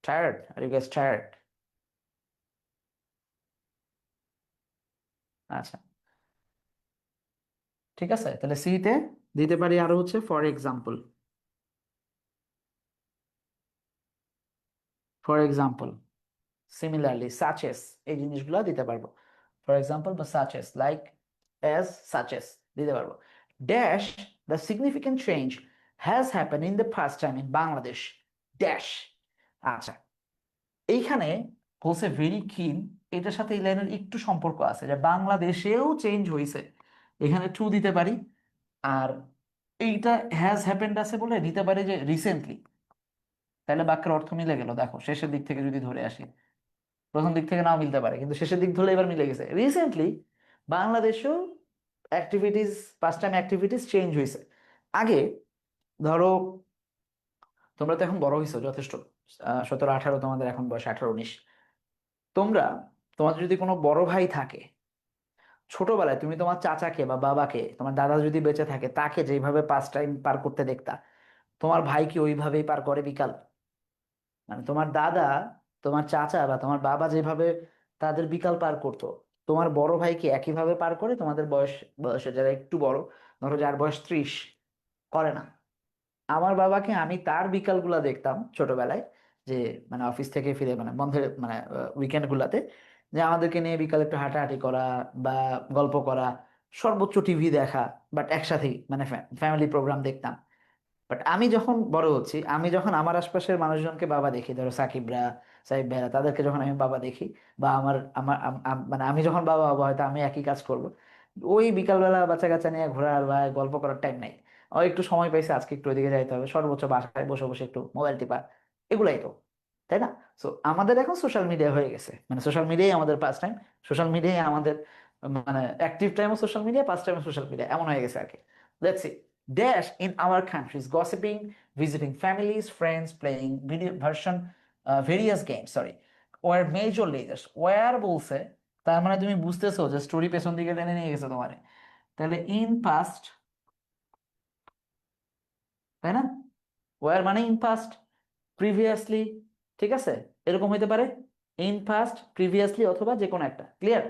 Tired? Are you guys tired? আচ্ছা, ঠিক আছে। তাহলে সি তে দিতে পারি আরো হচ্ছে for example. For example, similarly, such as, এই জিনিসগুলো দিতে পারবো। ফর এক্সাম্পল বা সাচেস, লাইক, অ্যাজ, সাচেস দিতে পারবো। Dash the significant change has happen in the first time in Bangladesh dash. আচ্ছা, এইখানে বলছে ভেরি কিন, এটার সাথে এই লাইনের একটু সম্পর্ক আছে, যে বাংলাদেশেও চেঞ্জ হয়েছে, এখানে টু দিতে পারি। আর এইটা হ্যাজ হ্যাপেন্ড আছে বলে দিতে পারি যে রিসেন্টলি। তাহলে বাক্যের অর্থ মিলে গেল। দেখো, শেষের দিক থেকে যদি ধরে আসি, প্রথম দিক থেকে নাও মিলতে পারে, কিন্তু শেষের দিক ধরলে এবার মিলে গেছে। রিসেন্টলি বাংলাদেশেও activities, past time activities change হয়েছে। আগে ধরো, তোমরা তো এখন বড় হয়েছো যথেষ্ট, 17 18, তোমাদের এখন বয়স 18 19। তোমরা, তোমাদের যদি কোনো বড় ভাই থাকে, ছোটবেলায় তুমি তোমার চাচাকে বা বাবাকে, তোমার দাদা যদি বেঁচে থাকে, তাকে যেভাবে পাস টাইম পার করতে দেখতা, তোমার ভাই কি ওইভাবেই পার করে বিকাল? মানে তোমার দাদা, তোমার চাচা বা তোমার বাবা যেভাবে তাদের বিকাল পার করতো, তোমার বড় ভাই কি একইভাবে পার করে? তোমাদের বয়সে যারা একটু বড়, ধরো যার বয়স 30, করে না। আমার বাবাকে আমি তার বিকালগুলা দেখতাম ছোটবেলায়, যে মানে অফিস থেকে ফিরে, মানে বন্ধের, মানে উইকেন্ড গুলাতে, যে আমাদেরকে নিয়ে বিকালে একটু হাঁটাহাঁটি করা বা গল্প করা, সর্বোচ্চ টিভি দেখা, বাট একসাথেই মানে ফ্যামিলি প্রোগ্রাম দেখতাম। বাট আমি যখন বড় হচ্ছি, আমি যখন আমার আশপাশের মানুষজনকে বাবা দেখি, ধরো সাকিবরা, সাহিব ভাইরা, তাদেরকে যখন আমি বাবা দেখি, বা আমার আমার মানে আমি যখন বাবা হবো হয়তো আমি একই কাজ করব, ওই বিকালবেলা বাচ্চা কাচ্চা নিয়ে ঘোরার বা গল্প করার টাইম নাই। ও একটু সময় পাইছে, আজকে একটু ওইদিকে যাইতে হবে, সর্বোচ্চ বাসায় বসে বসে একটু মোবাইল টিপা, এগুলাই তো, তাই না? সো আমাদের এখন সোশ্যাল মিডিয়া হয়ে গেছে, মানে সোশ্যাল মিডিয়াই আমাদের পাস টাইম, সোশ্যাল মিডিয়াই আমাদের মানে অ্যাক্টিভ টাইমও সোশ্যাল মিডিয়া, পাস টাইমও সোশ্যাল মিডিয়া, এমন হয়ে গেছে আর কি। Let's see. Dash in our countries, gossiping, visiting families, friends, playing video version, various games, sorry, were major leaders. Where বলছে, তার মানে তুমি বুঝতেছো যে স্টোরি পেছন দিকে টেনে নিয়ে গেছে তোমারে। তাহলে ইন পাস্ট, তাই না? ওয়ার মানে ইন পাস্ট, প্রিভিয়াসলি, ঠিক আছে, এরকম হইতে পারে ইন পাস্ট, প্রিভিয়াসলি, অথবা যে কোনো একটা। ক্লিয়ার?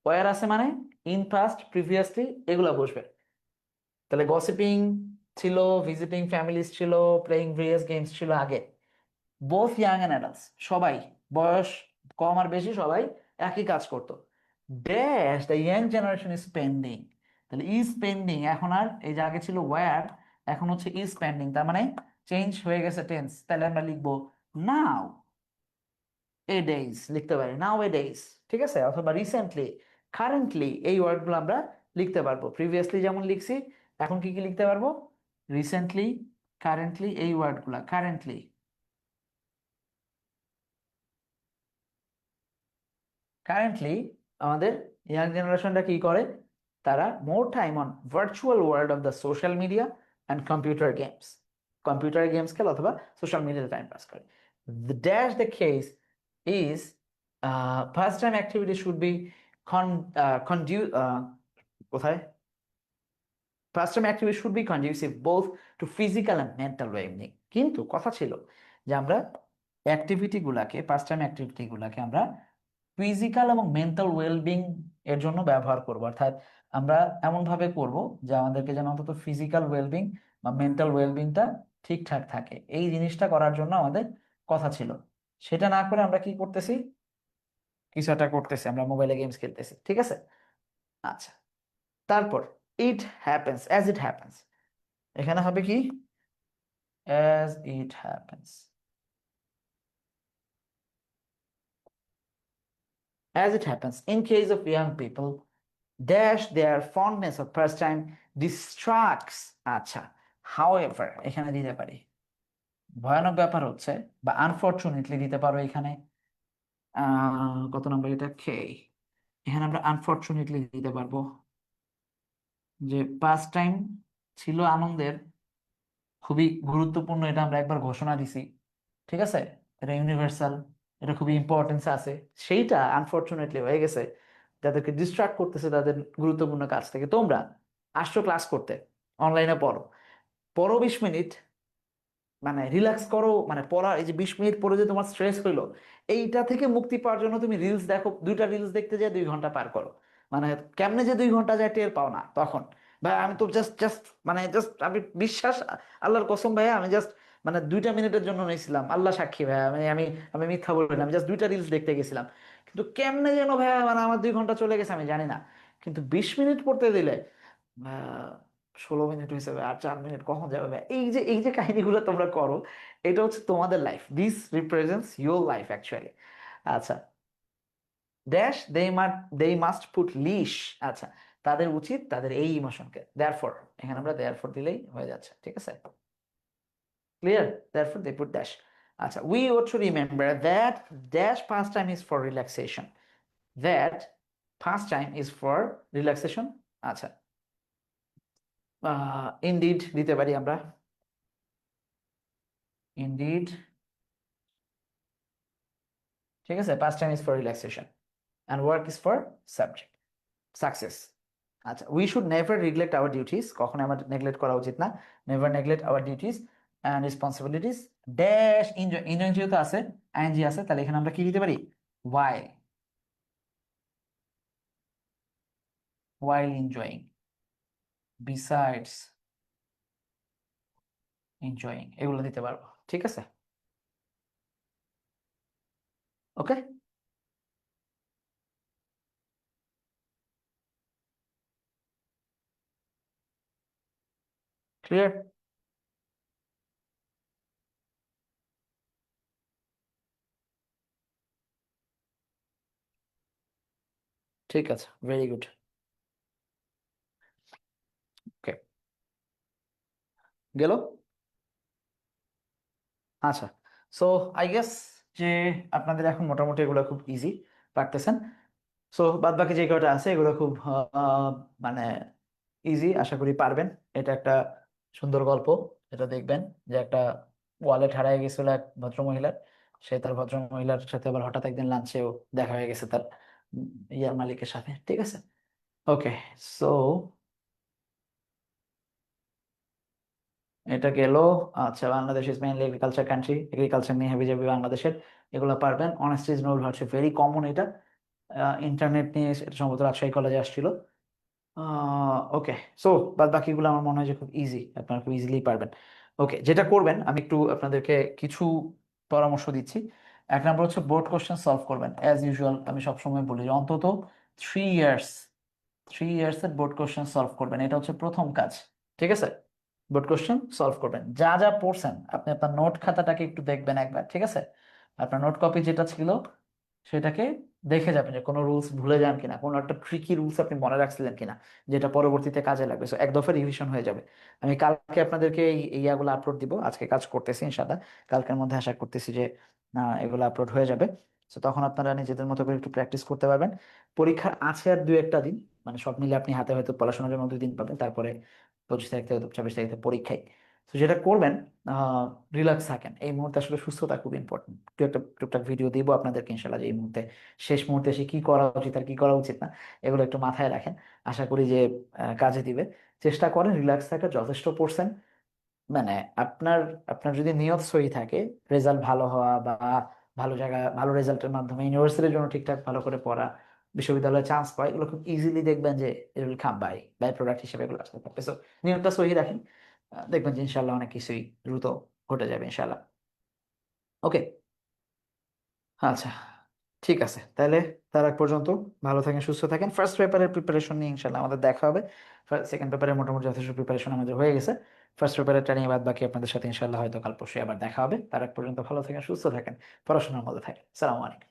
ওয়ার আছে মানে ইন পাস্ট, প্রিভিয়াসলি, এগুলা বসবে। তাহলে গসিপিং ছিল, ভিজিটিং ফ্যামিলিজ ছিল, প্লেইং ভেরিয়াস গেমস ছিল আগে। বোথ ইয়াং অ্যান্ড অ্যাডাল্টস, সবাই, বয়স কম আর বেশি সবাই একই কাজ করতো। Dash the young generation is spending. তাহলে ইজ স্পেন্ডিং এখন আর, এই যে আগে ছিল ওয়্যার, এখন হচ্ছে ইজ স্পেন্ডিং, তার মানে চেঞ্জ হয়ে গেছে টেন্স। তাহলে আমরা লিখবো নাও এ ডেইজ, লিখতে পারি নাও এ ডেইজ, ঠিক আছে, অথবা রিসেন্টলি, কারেন্টলি, এই ওয়ার্ডগুলো আমরা লিখতে পারবো। প্রিভিয়াসলি যেমন লিখছি, এখন কি কি লিখতে পারবো? রিসেন্টলি, কারেন্টলি, এই ওয়ার্ডগুলা, কারেন্টলি। কারেন্টলি আমাদের ইয়াং জেনারেশনটা কি করে? তারা more time on virtual world of the social media and computer games, computer games খেলে অথবা সোশ্যাল মিডিয়াতে টাইম পাস করে। The dash the case is first time activity should be কন কন্ডিউ কোথায়, first time activity should be conducive both to physical and mental wellbeing. কিন্তু কথা ছিল যে আমরা অ্যাক্টিভিটি গুলাকে, ফার্স্ট টাইম অ্যাক্টিভিটি গুলাকে আমরা ফিজিক্যাল এবং মেন্টাল ওয়েলবিং এর জন্য ব্যবহার করব, অর্থাৎ আমরা এমন ভাবে করব যে আমাদেরকে যেন অন্তত ফিজিক্যাল ওয়েলবিং বা মেন্টাল ওয়েলবিংটা ঠিকঠাক থাকে, এই জিনিসটা করার জন্য আমাদের কথা ছিল। সেটা না করে আমরা কি করতেছি? কিছু একটা করতেছি, আমরা মোবাইলে গেমস খেলতেছি, ঠিক আছে। আচ্ছা, তারপর it happens, as it happens, এখানে হবে কি? As it happens, as it happens in case of young people, dash their fondness of pastime distracts, আচ্ছা, however এখানে দিতে পারি, ভয়ানক ব্যাপার হচ্ছে, বা আনফরচুনেটলি দিতে পারো এখানে। কত নম্বর এটা, এখানে আমরা আনফরচুনেটলি দিতে পারবো যে পাস্ট টাইম ছিল আনন্দের, খুবই গুরুত্বপূর্ণ, এটা আমরা একবার ঘোষণা দিছি, ঠিক আছে, এটা ইউনিভার্সাল, এটা খুবই ইম্পর্টেন্স আছে, সেইটা আনফরচুনেটলি হয়ে গেছে, যাদেরকে ডিস্ট্রাক্ট করতেছে তাদের গুরুত্বপূর্ণ কাজ থেকে। তোমরা আসছো ক্লাস করতে, অনলাইনে পড়ো, পড়ো 20 মিনিট, মানে রিল্যাক্স করো, মানে পড়া, এই যে 20 মিনিট পরে যে তোমার স্ট্রেস হইলো, এইটা থেকে মুক্তি পাওয়ার জন্য তুমি রিলস দেখো, দুইটা রিলস দেখতে যায় 2 ঘন্টা পার করো, মানে কেমনে যে 2 ঘন্টা যায় টের পাও না তখন। ভাই আমি তো জাস্ট জাস্ট মানে জাস্ট আমি বিশ্বাস, আল্লাহর কসম ভাইয়া, আমি জাস্ট মানে 2টা মিনিটের জন্য নিয়েছিলাম, আল্লাহ সাক্ষী ভাইয়া, আমি আমি আমি মিথ্যা বলি না, আমি জাস্ট 2টা রিলস দেখতে গেছিলাম, কিন্তু কেমনে যেন ভাইয়া মানে আমার 2 ঘন্টা চলে গেছে আমি জানি না। কিন্তু 20 মিনিট পড়তে দিলে 16 মিনিট হয়েছে ভাই, আর 4 মিনিট কখন যাবে ভাই? এই যে কাহিনীগুলো তোমরা করো, এটা হচ্ছে তোমাদের life, this represents your life actually. আচ্ছা, ড্যাশ দে মাস্ট পুট লিশ, আচ্ছা, তাদের উচিত তাদের এই ইমোশনকে, দেয়ারফর, এখানে আমরা দেয়ারফর দিলেই হয়ে যাচ্ছে, ঠিক আছে, clear? Therefore they put dash. আচ্ছা, we ought to remember that dash past time is for relaxation, that first time is for relaxation. আচ্ছা, ইনডিড দিতে পারি আমরা, ইনডিড, ঠিক আছে, past time is for relaxation and work is for subject, success. আচ্ছা, we should never neglect our duties, কখনো আমার neglect করা উচিত না, never neglect our duties and responsibilities. Dash enjoy, enjoy যেহেতু আছে, আইএনজি আছে, তাহলে এখানে আমরা কি দিতে পারি? ওয়াইল, ওয়াইল এনজয়িং, বিসাইডস এনজয়িং, এগুলো দিতে পারবো, ঠিক আছে, ওকে। ক্লিয়ার? ঠিক আছে, ভেরি গুড। ওকে, গেল। আচ্ছা, সো আই গেস যে আপনাদের এখন মোটামুটি এগুলো খুব ইজি পারতেছেন। সো বাদ বাকি যে কয়টা আছে এগুলো খুব মানে ইজি, আশা করি পারবেন। এটা একটা সুন্দর গল্প। এটা দেখবেন যে একটা ওয়ালেট হারিয়ে গেছিল এক ভদ্রমহিলার, সে তার ভদ্রমহিলার সাথে আবার হঠাৎ একদিন লাঞ্চেও দেখা হয়ে গেছে তার ইয়ার মালিকের সাথে। ঠিক আছে, ওকে। সো এটা গেল। আচ্ছা, Bangladesh is mainly agriculture country, agriculture নিয়ে হেভি যাবে বাংলাদেশের, এগুলো পারবেন। Honest is Nobel virtue, very common এটা। ইন্টারনেট নিয়ে এটা সম্ভবত রাজশাহী কলেজে আসছিল। ওকে, সো বাদ বাকিগুলো আমার মনে হয় যে খুব ইজি, আপনারা খুব ইজিলি পারবেন। ওকে, যেটা করবেন আমি একটু আপনাদেরকে কিছু পরামর্শ দিচ্ছি। এক নম্বর হচ্ছে বোর্ড কোশ্চেন সলভ করবেন অ্যাজ ইউজুয়াল। আমি সবসময় বলি যে অন্তত 3 ইয়ার্স, 3 ইয়ার্সের বোর্ড কোশ্চেন সলভ করবেন, এটা হচ্ছে প্রথম কাজ। ঠিক আছে, বোর্ড কোশ্চেন সলভ করবেন। যা যা পড়ছেন আপনি আপনার নোট খাতাটাকে একটু দেখবেন একবার। ঠিক আছে, আপনার নোট কপি যেটা ছিল সেটাকে দেখে যাবেন যে কোনো রুলস ভুলে যান কিনা, কোনো একটা ট্রিকি রুলস আপনি মনে রাখছিলেন কিনা, যেটা পরবর্তীতে কাজে লাগবে। সো এক দফা রিভিশন হয়ে যাবে। আমি কালকে আপনাদেরকে এই ইয়াগুলো আপলোড দিব, আজকে কাজ করতেছি ইনশাআল্লাহ, কালকের মধ্যে আশা করতেছি যে এগুলো আপলোড হয়ে যাবে। তো তখন আপনারা নিজেদের মতো করে একটু প্র্যাকটিস করতে পারবেন। পরীক্ষার আছে আর 2-1টা দিন, মানে সব মিলে আপনি হাতে হয়তো পড়াশোনার জন্য 2 দিন পাবেন, তারপরে 25 তারিখ থেকে 26 তারিখে পরীক্ষায়। তো যেটা করবেন, রিল্যাক্স থাকেন। এই মুহূর্তে আসলে সুস্থতা খুব ইম্পর্টেন্ট। টুকটাক ভিডিও দিব আপনাদেরকে ইনশাল্লাহ, যে এই মুহূর্তে শেষ মুহূর্তে এসে কি করা উচিত আর কি করা উচিত না, এগুলো একটু মাথায় রাখেন। আশা করি যে কাজে দিবে। চেষ্টা করেন রিল্যাক্স থাকার, যথেষ্ট পড়ছেন মানে আপনার আপনার যদি নিয়ত সহি থাকে, রেজাল্ট ভালো হওয়া বা ভালো জায়গা, ভালো রেজাল্টের মাধ্যমে ইউনিভার্সিটির জন্য ঠিকঠাক ভালো করে পড়া, বিশ্ববিদ্যালয়ে চান্স পায়, এগুলো খুব ইজিলি দেখবেন যে it will come byproduct হিসেবে এগুলো আসতে থাকবে। সো নিয়তটা সহি রাখেন, দেখবেন যে ইনশাল্লাহ অনেক কিছুই দ্রুত ঘটে যাবে ইনশাল্লাহ। ওকে, আচ্ছা, ঠিক আছে তাহলে। তার আগ পর্যন্ত ভালো থাকেন, সুস্থ থাকেন। ফার্স্ট পেপারের প্রিপারেশন নিয়ে ইনশাল্লাহ আমাদের দেখা হবে। সেকেন্ড পেপারের মোটামুটি যথেষ্ট প্রিপারেশন আমাদের হয়ে গেছে। ফার্স্ট পেপারেরটা নিয়ে বাদ বাকি আপনাদের সাথে ইনশাল্লাহ হয়তো কাল পরশু আবার দেখা হবে। তার আগ পর্যন্ত ভালো থাকেন, সুস্থ থাকেন, পড়াশোনার মধ্যে থাকেন। সালাম আলাইকুম।